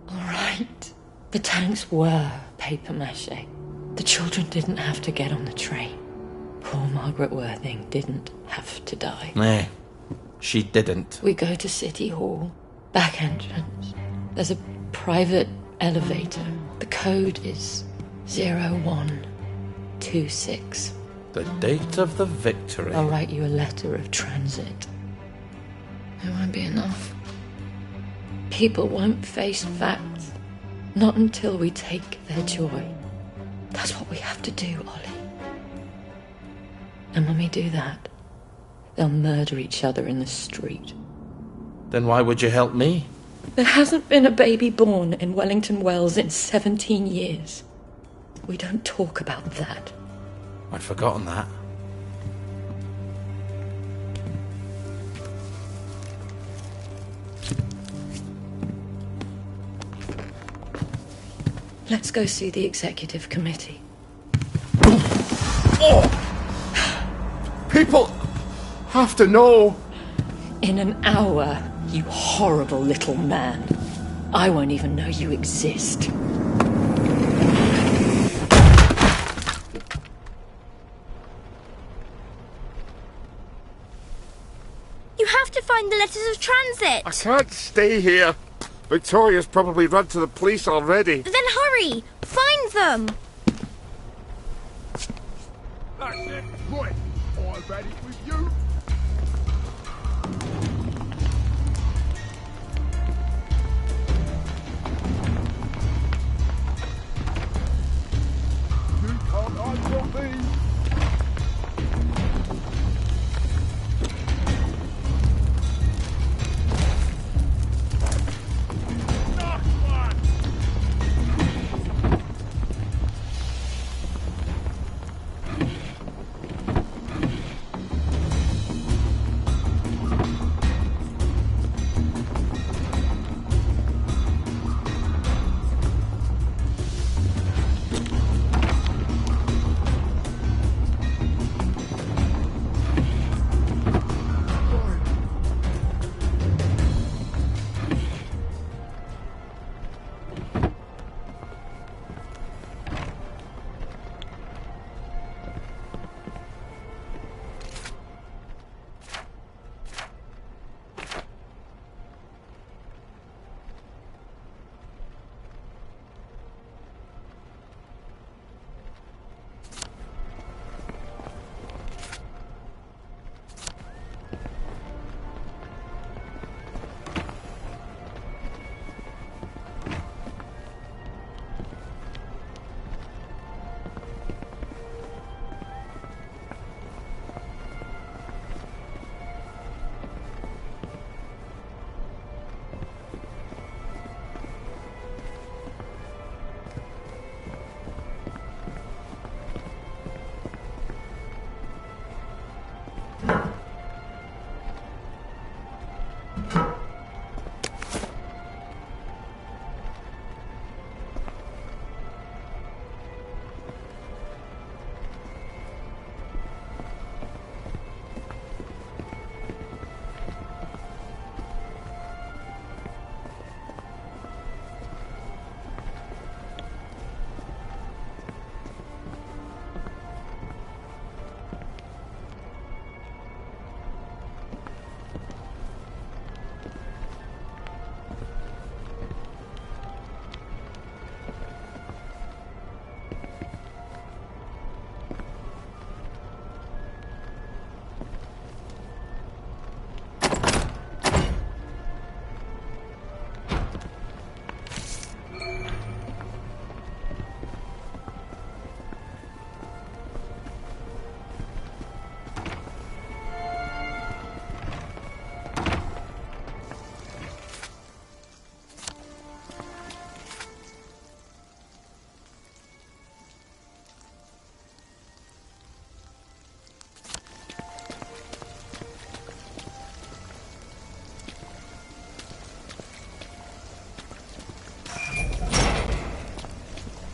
right. The tanks were papier-mâché. The children didn't have to get on the train. Poor Margaret Worthing didn't have to die. Nay, she didn't. We go to City Hall, back entrance. There's a private elevator. The code is 0126. The date of the victory. I'll write you a letter of transit. It won't be enough. People won't face facts. Not until we take their joy. That's what we have to do, Ollie. And when we do that, they'll murder each other in the street. Then why would you help me? There hasn't been a baby born in Wellington Wells in 17 years. We don't talk about that. I'd forgotten that. Let's go see the executive committee. Oh! People have to know. In an hour, you horrible little man. I won't even know you exist. You have to find the letters of transit. I can't stay here. Victoria's probably run to the police already. Then hurry! Find them! That's it. Right. I'm ready with you. You can't hide from me.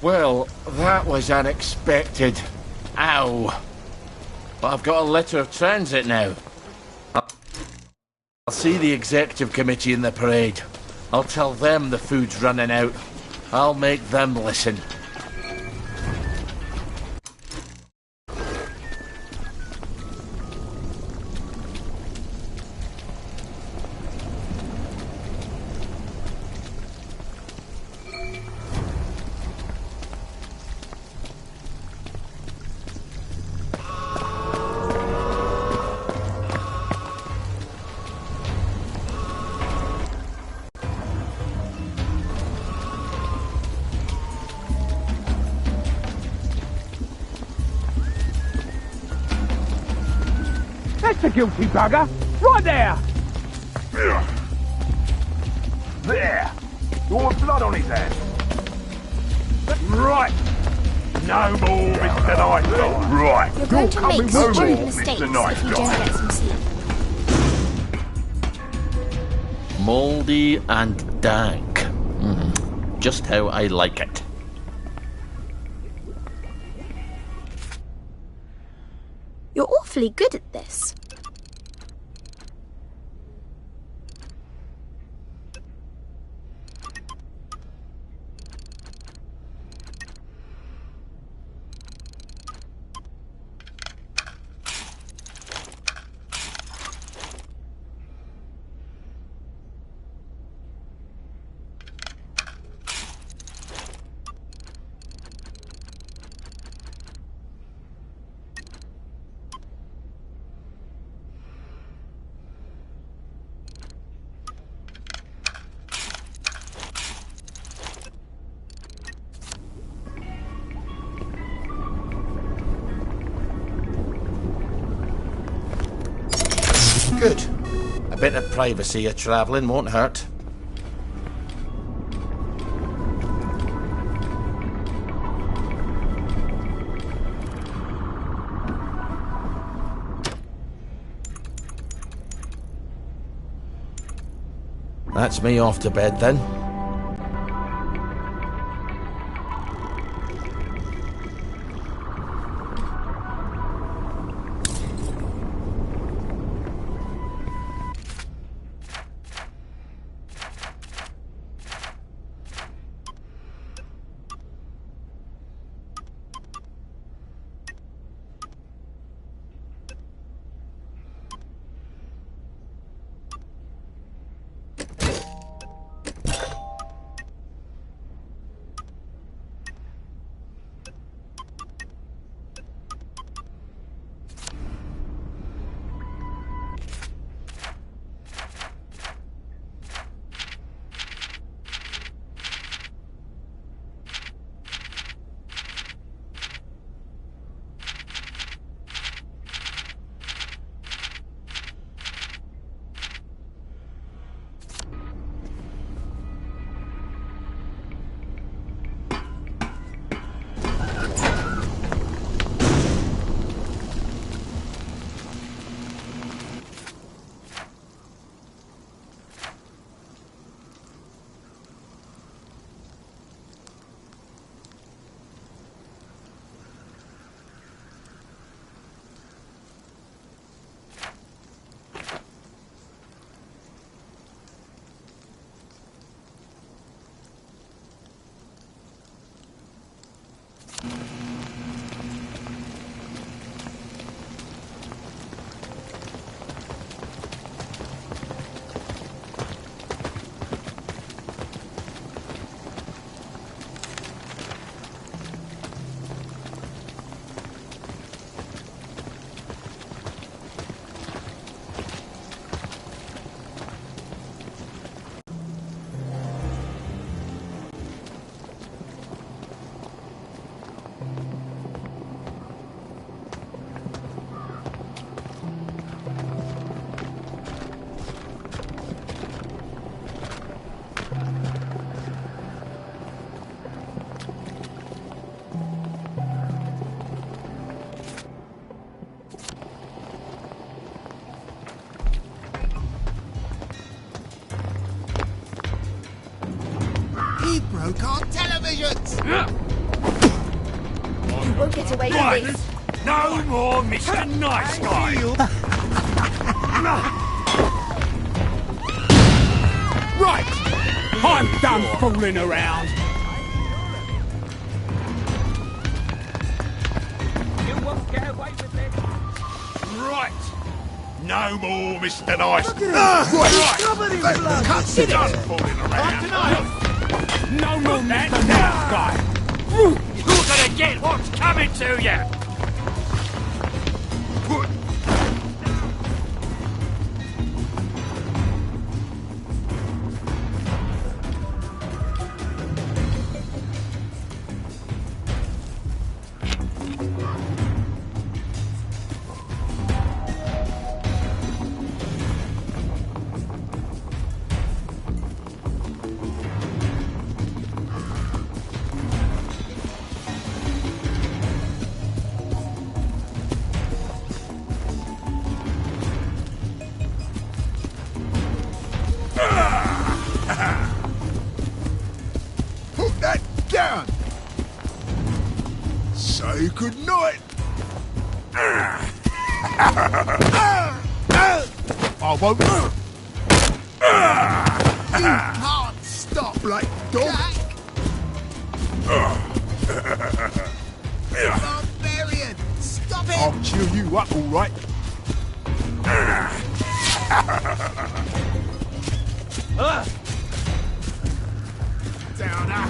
Well, that was unexpected. Ow. But I've got a letter of transit now. I'll see the executive committee in the parade. I'll tell them the food's running out. I'll make them listen. That's the guilty bugger! Right there! There! All the blood on his hand. Right! No more, Mr. Nice Guy. Right! You're going to make no stupid more, mistakes Mr. Nice if you Guy. don't get some sleep. Mouldy and dank. Just how I like it. You're awfully good at this. Good. A bit of privacy of travelling won't hurt. That's me off to bed then. He broke our televisions! won't get away Right. with this. No more Mr. Nice Guy. Right. I'm done fooling around. You won't get away with this. Right. No more Mr. Nice. Right. Cut it up. Fooling around. No more Mr. Nice Guy. You're gonna get what's coming to you. Put that down. Say good night. I won't. You can't stop like dog. Barbarian, stop it. I'll cheer you up, all right. Downer.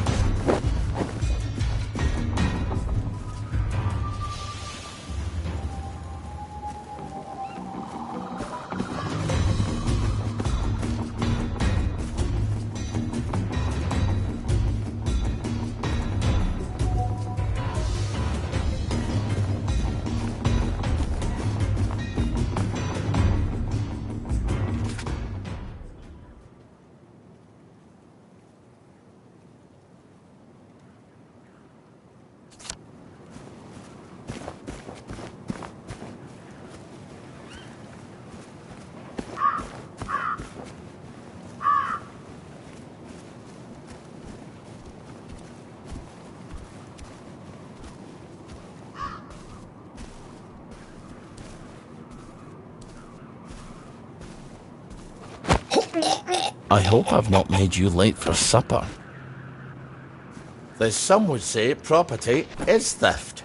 I hope I've not made you late for supper. As some would say, property is theft.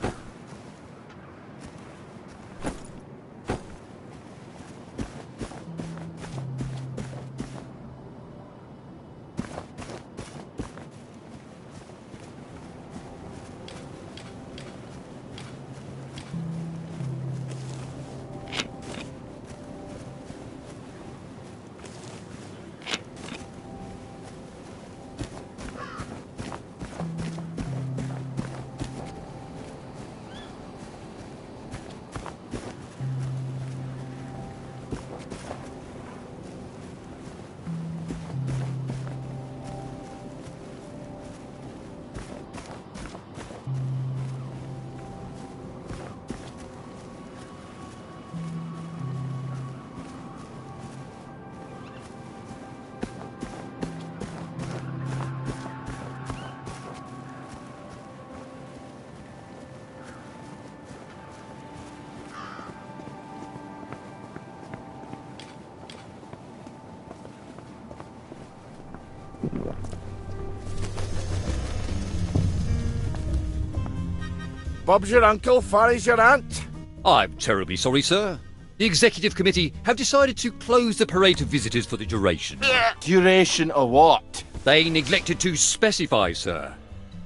Bob's your uncle, Farry's your aunt. I'm terribly sorry, sir. The Executive Committee have decided to close the parade to visitors for the duration. Duration of what? They neglected to specify, sir.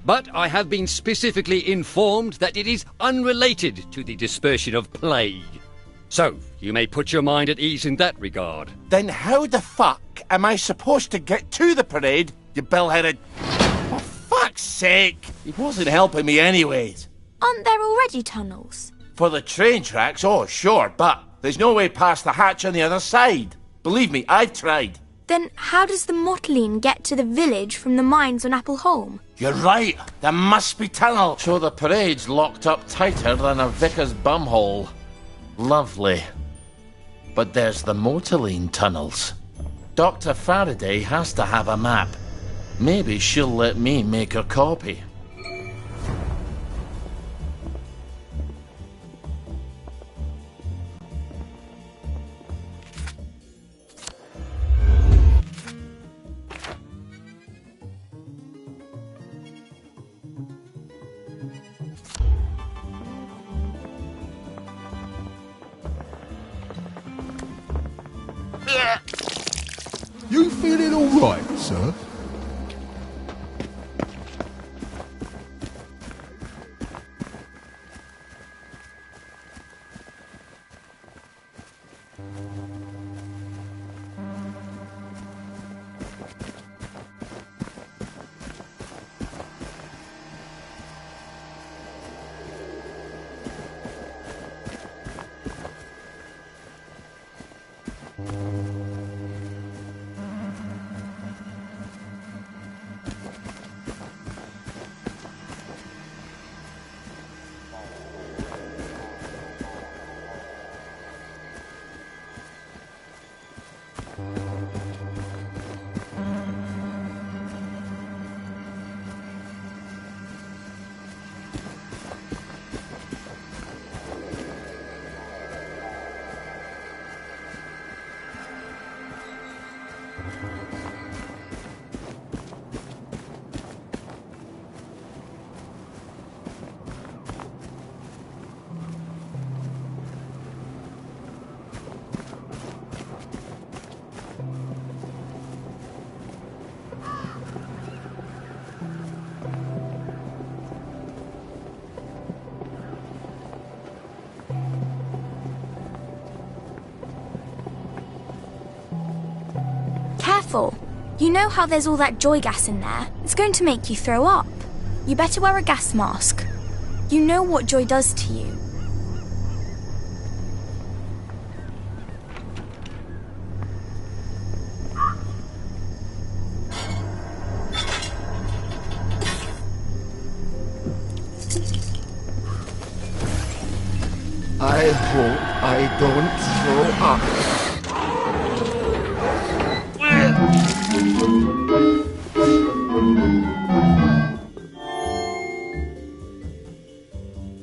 But I have been specifically informed that it is unrelated to the dispersion of plague. So, you may put your mind at ease in that regard. Then how the fuck am I supposed to get to the parade, you bell-headed... For fuck's sake! He wasn't helping me anyways. Aren't there already tunnels? For the train tracks, oh sure, but there's no way past the hatch on the other side. Believe me, I've tried. Then how does the Mottling get to the village from the mines on Appleholme? You're right, there must be tunnel. So the parade's locked up tighter than a vicar's bumhole. Lovely. But there's the Mottling tunnels. Dr. Faraday has to have a map. Maybe she'll let me make a copy. You feeling alright, sir? Careful. You know how there's all that joy gas in there? It's going to make you throw up. You better wear a gas mask. You know what joy does to you. I hope I don't throw up.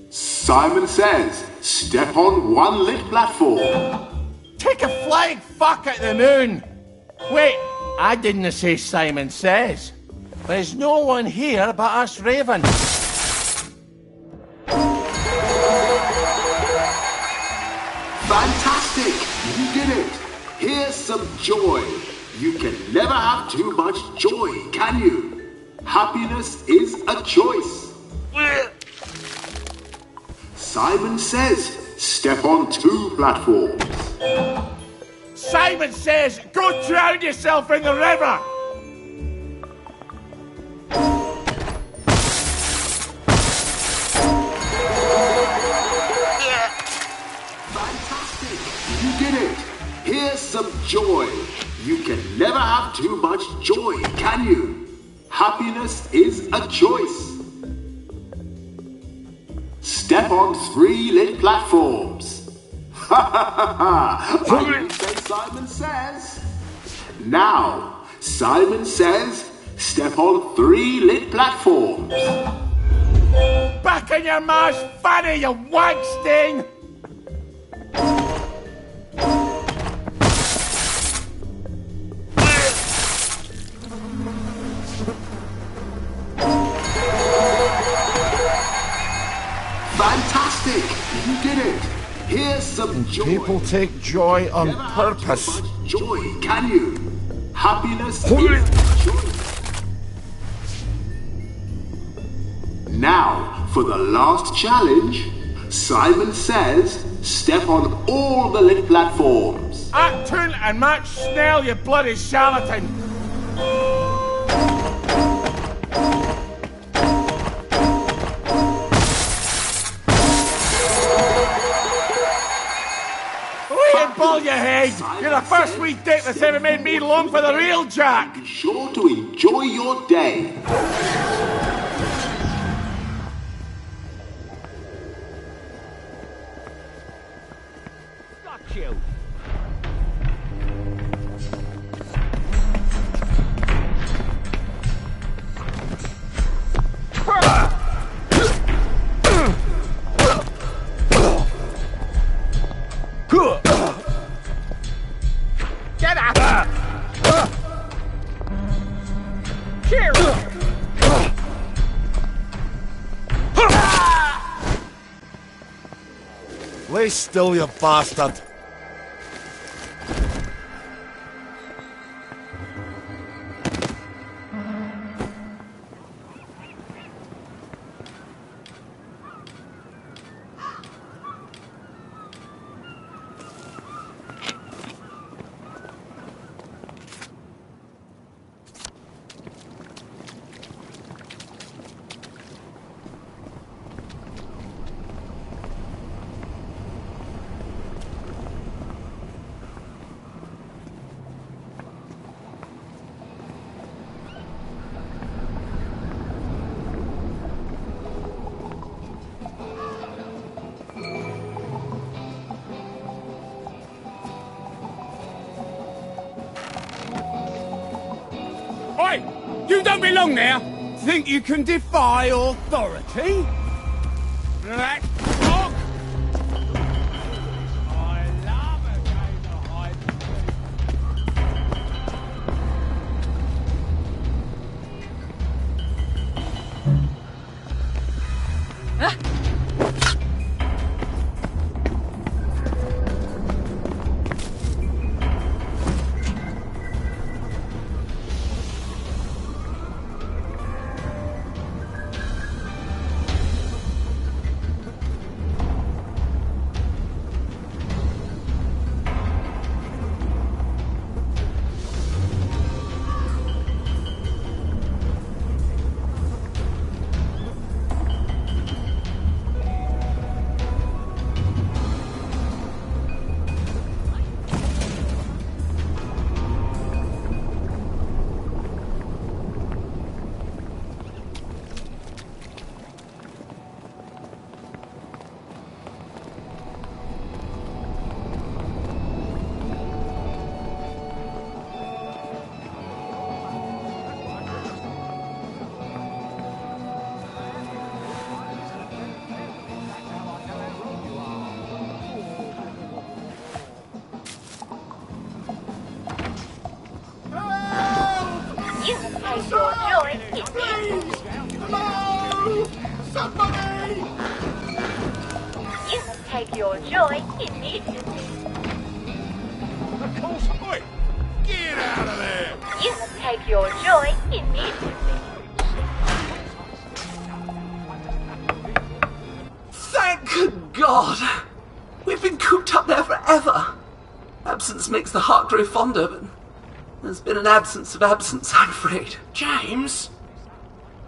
Simon says, step on one lit platform. Take a flying fuck at the moon! Wait, I didn't say Simon says. There's no one here but us Raven. Fantastic! You did it! Here's some joy. You can never have too much joy, can you? Happiness is a choice. Simon says, step on 2 platforms. Simon says, go drown yourself in the river! Fantastic! You did it! Here's some joy. You can never have too much joy, can you? Happiness is a choice. Step on 3 lit platforms. Ha ha ha ha! I didn't say Simon says. Now, Simon says, step on 3 lit platforms. Back in your ma's fanny, you wank sting! Fantastic! You did it! Here's some joy. People take joy on purpose. Joy, can you? Happiness is a choice. Now, for the last challenge, Simon says, step on all the lit platforms. Act tune and match Snell, you bloody charlatan! Ball your head! You're the first wee dick that's ever made me long for the real Jack! Be sure to enjoy your day. Got you! Get up! Here! Lay still, you bastard. Oi! You don't belong there! Think you can defy authority? Black cock! I love a game of hide and seek. take your joy in it. Hello! Somebody! You must take your joy immediately. Of course, oi! Get out of there! You must take your joy immediately. Thank God! We've been cooped up there forever. Absence makes the heart grow fonder, but there's been an absence of absence, I'm afraid. James?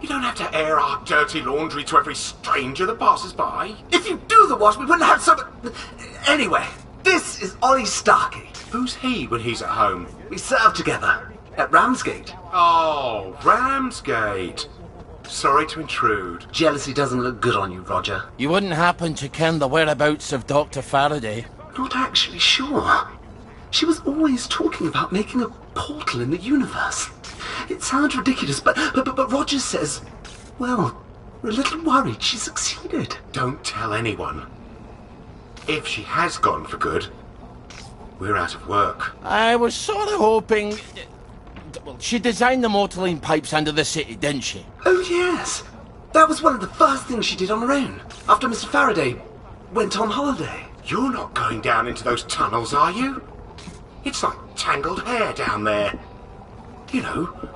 You don't have to air our dirty laundry to every stranger that passes by. If you do the wash, we wouldn't have so much... Anyway, this is Ollie Starkey. Who's he when he's at home? We served together at Ramsgate. Oh, Ramsgate. Sorry to intrude. Jealousy doesn't look good on you, Roger. You wouldn't happen to ken the whereabouts of Dr. Faraday? Not actually sure. She was always talking about making a portal in the universe. It sounds ridiculous, but Roger says, well, we're a little worried she succeeded. Don't tell anyone. If she has gone for good, we're out of work. I was sort of hoping... Well, she designed the motorline pipes under the city, didn't she? Oh, yes. That was one of the first things she did on her own, after Mr. Faraday went on holiday. You're not going down into those tunnels, are you? It's like tangled hair down there. You know,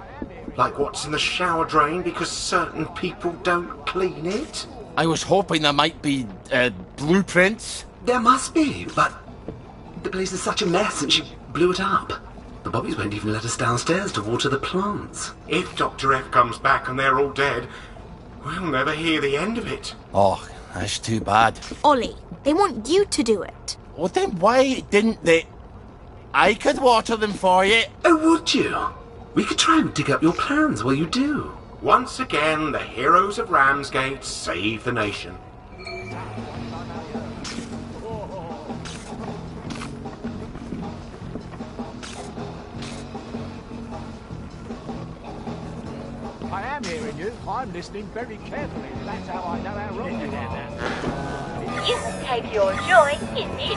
like what's in the shower drain because certain people don't clean it. I was hoping there might be, blueprints. There must be, but the place is such a mess and she blew it up. The Bobbies won't even let us downstairs to water the plants. If Dr. F comes back and they're all dead, we'll never hear the end of it. Oh, that's too bad. Ollie, they want you to do it. Well, then why didn't they... I could water them for you. Oh, would you? We could try and dig up your plans while you do. Once again, the heroes of Ramsgate save the nation. I am hearing you. I'm listening very carefully. That's how I know how wrong you are. You must take your joy immediately.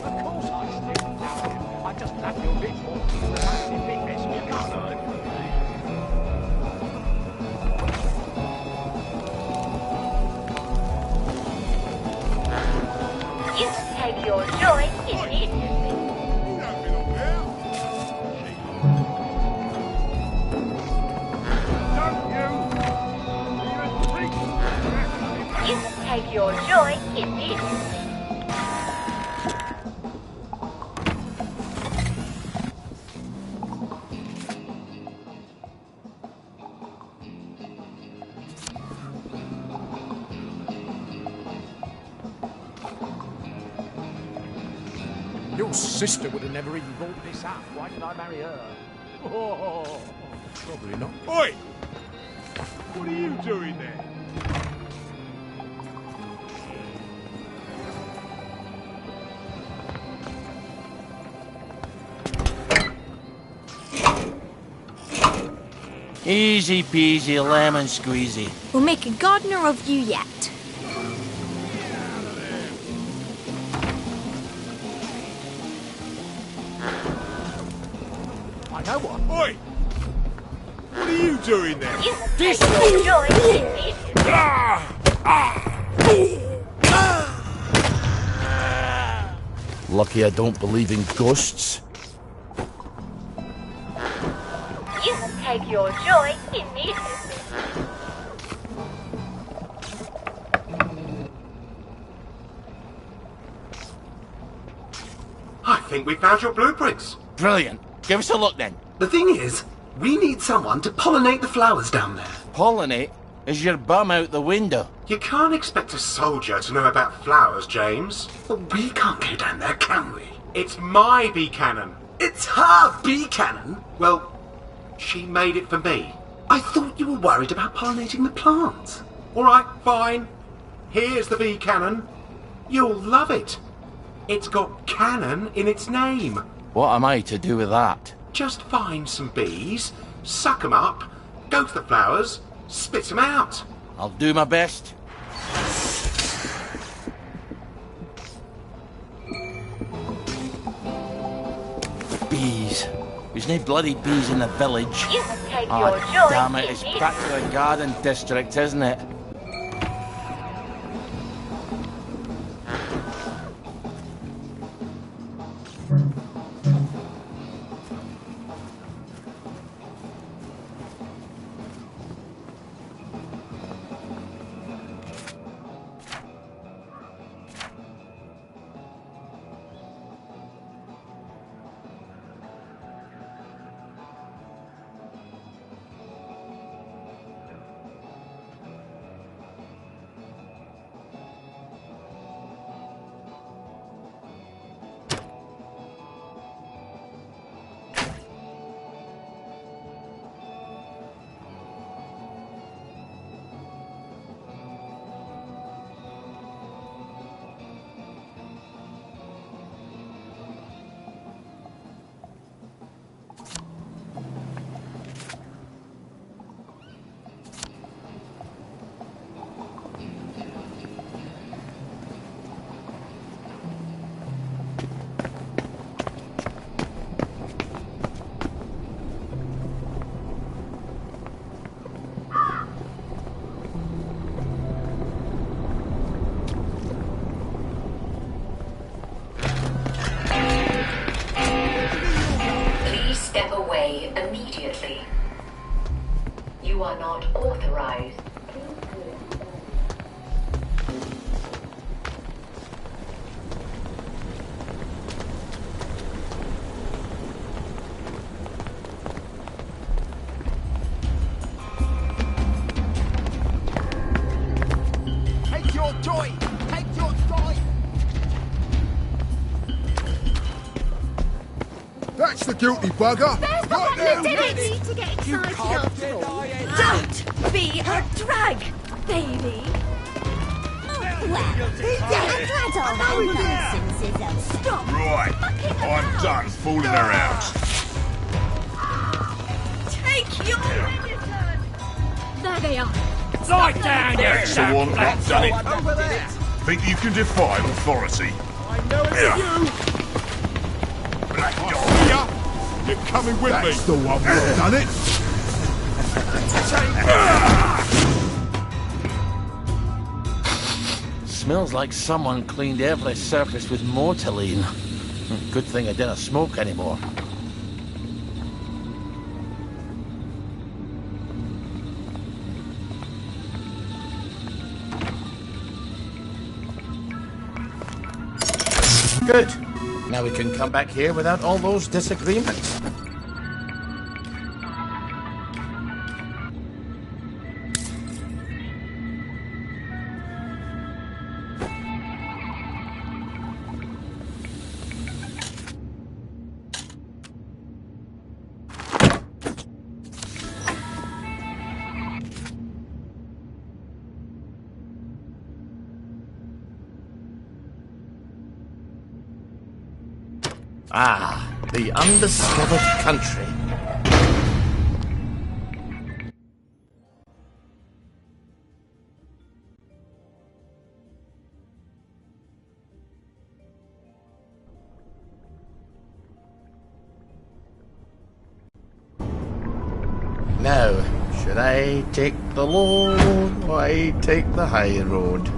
Of course I still. I just love you a bit more. A bit less you can't. You must take your joy immediately. You must take your joy immediately. Your sister would have never even brought this up. Why did I marry her? Oh, probably not. Oi! What are you doing there? Easy peasy, lemon squeezy. We'll make a gardener of you yet. I know what. Oi! What are you doing there? Take your joy in it. Lucky I don't believe in ghosts. You take your joy in it. I think we found your blueprints. Brilliant. Give us a look then. The thing is, we need someone to pollinate the flowers down there. Pollinate? Is your bum out the window? You can't expect a soldier to know about flowers, James. Well, we can't go down there, can we? It's my bee cannon. It's her bee cannon? Well, she made it for me. I thought you were worried about pollinating the plants. All right, fine. Here's the bee cannon. You'll love it. It's got cannon in its name. What am I to do with that? Just find some bees, suck 'em up, go to the flowers, spit 'em out. I'll do my best. Bees. There's no bloody bees in the village. You take your joy Damn it, in it's it. back to the garden district, isn't it? Immediately. You are not authorized. Take your joy! Take your joy! That's the guilty bugger. There's the one that did it! Need to get excited after all. Don't be a drag, baby. Well, that's all that nonsense is over. Stop. Right, I'm done fooling around. Take your medicine. There they are. Lie down, you That's the one that done it. Over there! Think you can defy authority? I know it's you! Black dog. Here! You're coming with me! That's the one that done it. Smells like someone cleaned every surface with mortaline. Good thing I didn't smoke anymore. Good. Now we can come back here without all those disagreements. Ah, the undiscovered country. Now, should I take the low road or I take the high road?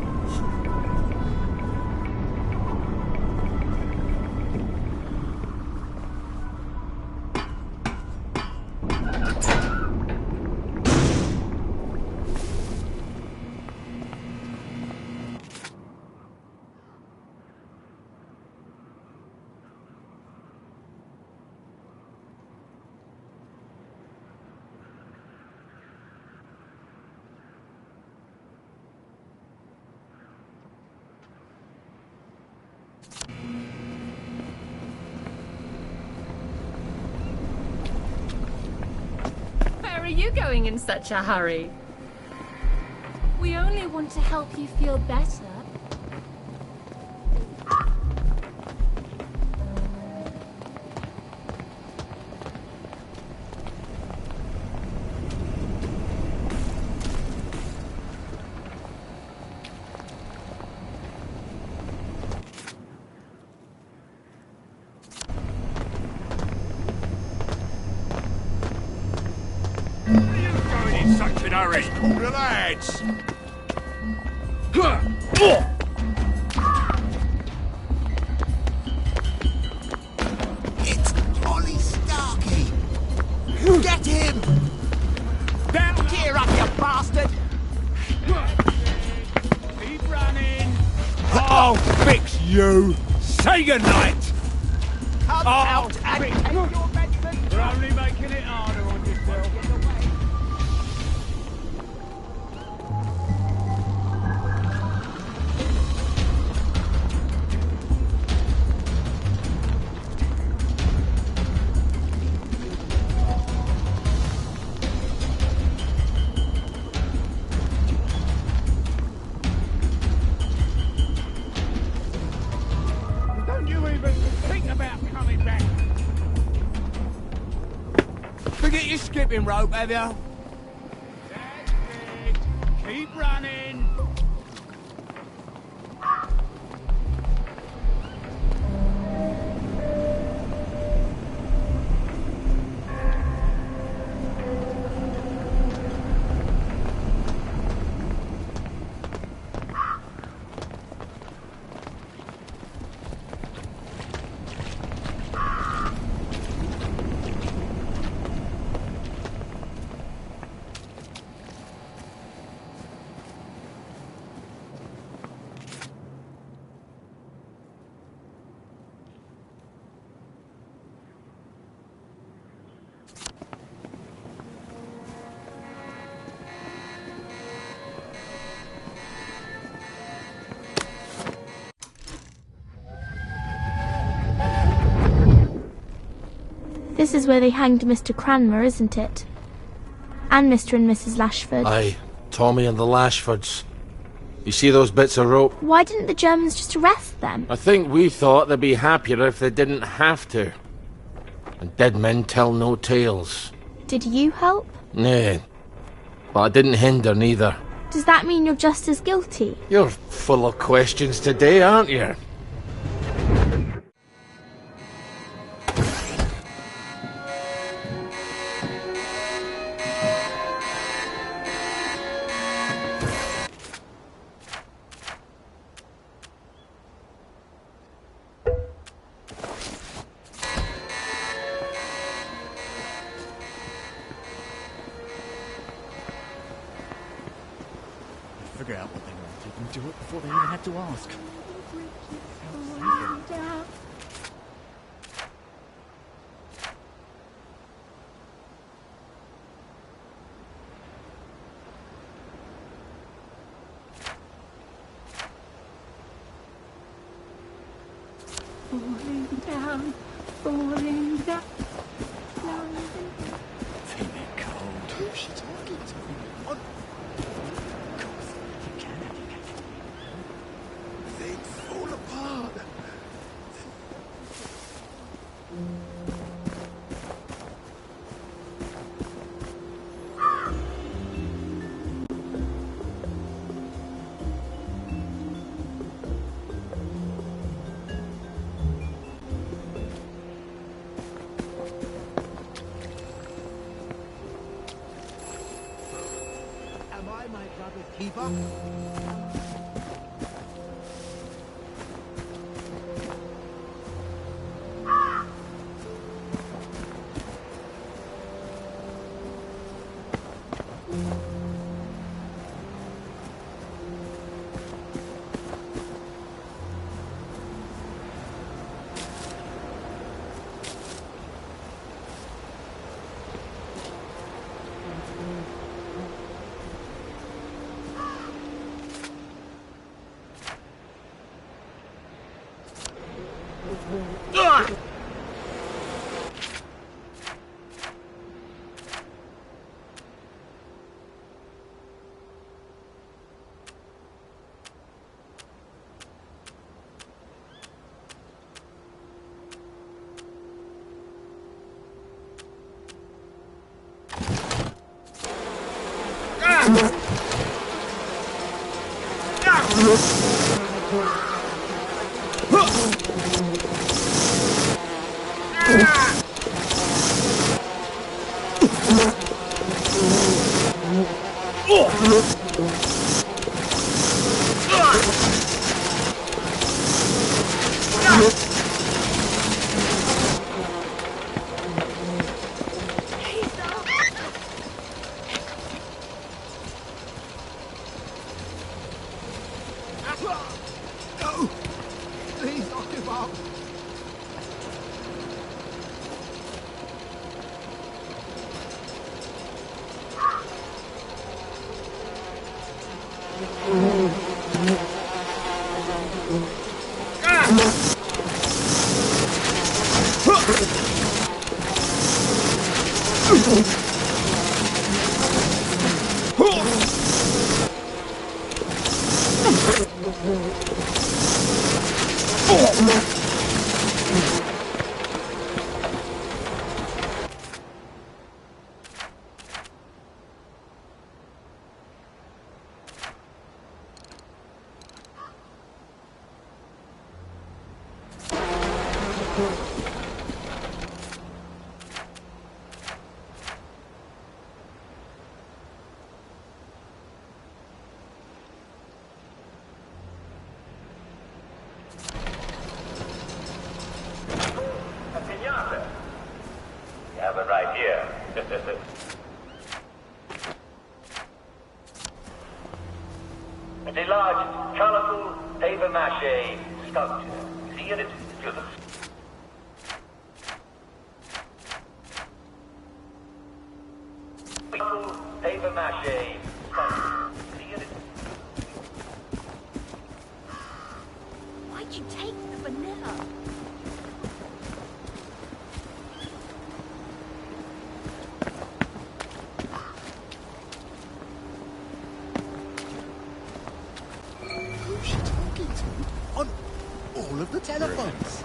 Where are you going in such a hurry? We only want to help you feel better. In such an hurry. Call the lads. It's Ollie Starkey. Get him! Down, cheer up, you bastard! Keep running. I'll fix you. Say goodnight. Come out and take your medicine. You're only making it harder on yourself. Don't you even think about coming back. Forget your skipping rope, have you? That's it. Keep running. This is where they hanged Mr. Cranmer, isn't it? And Mr. and Mrs. Lashford. Aye, Tommy and the Lashfords. You see those bits of rope? Why didn't the Germans just arrest them? I think we thought they'd be happier if they didn't have to. And dead men tell no tales. Did you help? Nay, but I didn't hinder neither. Does that mean you're just as guilty? You're full of questions today, aren't you? Figure out what they wanted and do it before they even had to ask. Falling down, falling down. Feeling cold. Who's she talking to? What? They'd fall apart. Hi, my brother keeper. No! Please, don't give up. We have it right here. It's a large, colorful paper-mache sculpture. See it? It's beautiful. Paper-mache sculpture. See it? Why'd you take the vanilla? Who's she talking to? On all of the telephones.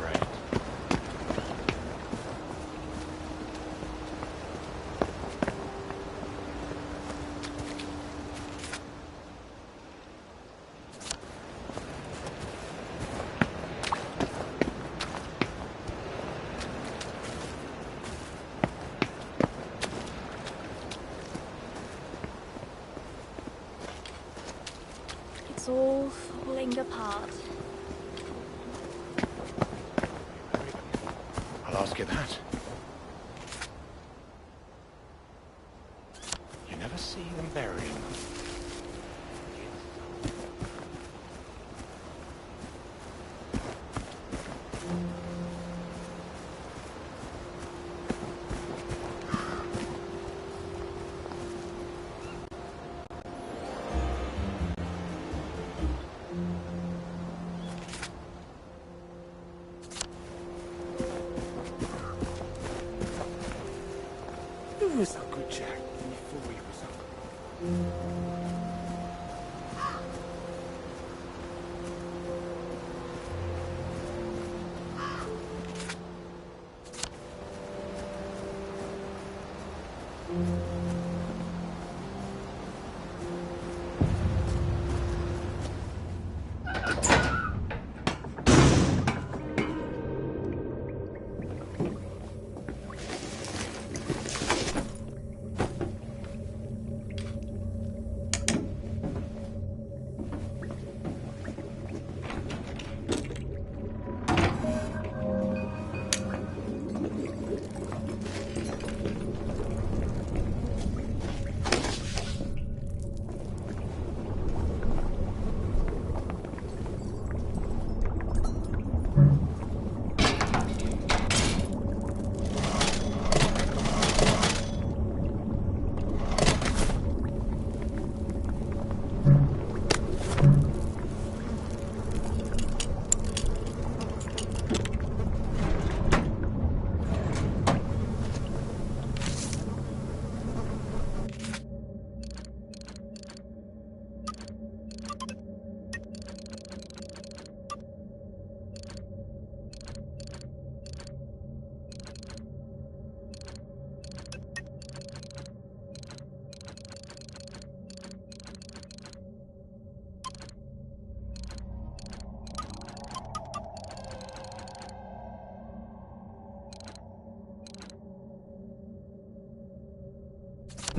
It's all falling apart. I'll ask you that. You never see them burying them.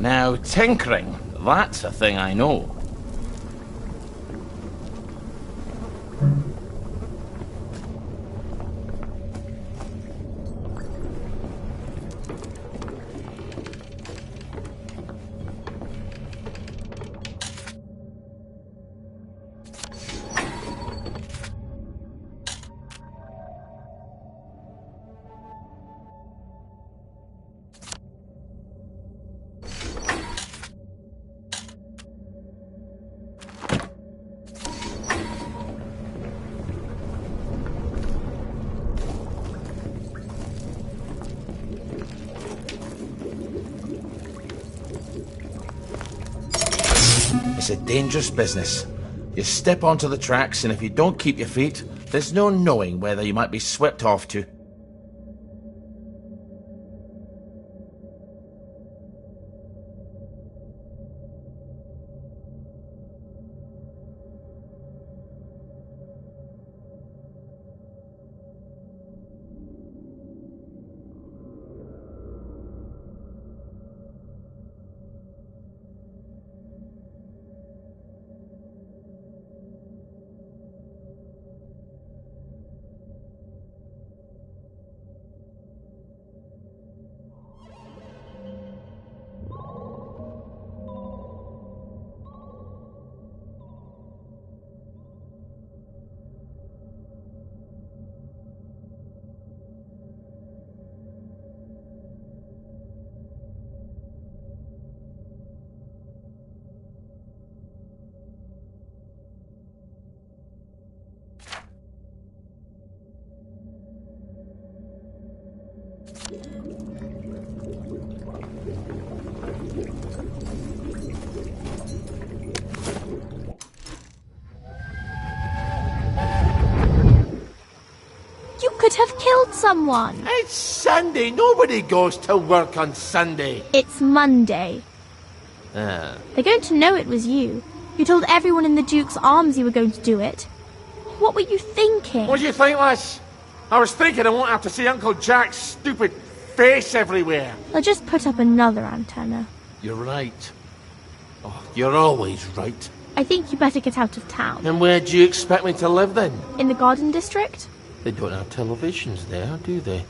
Now, tinkering, that's a thing I know. It's a dangerous business. You step onto the tracks, and if you don't keep your feet, there's no knowing whether you might be swept off to. Could have killed someone. It's Sunday. Nobody goes to work on Sunday. It's Monday. Ah. They're going to know it was you. You told everyone in the Duke's Arms you were going to do it. What were you thinking? What do you think, lass? I was thinking I won't have to see Uncle Jack's stupid face everywhere. They'll just put up another antenna. You're right. Oh, you're always right. I think you better get out of town. And where do you expect me to live then? In the Garden District? They don't have televisions there, do they?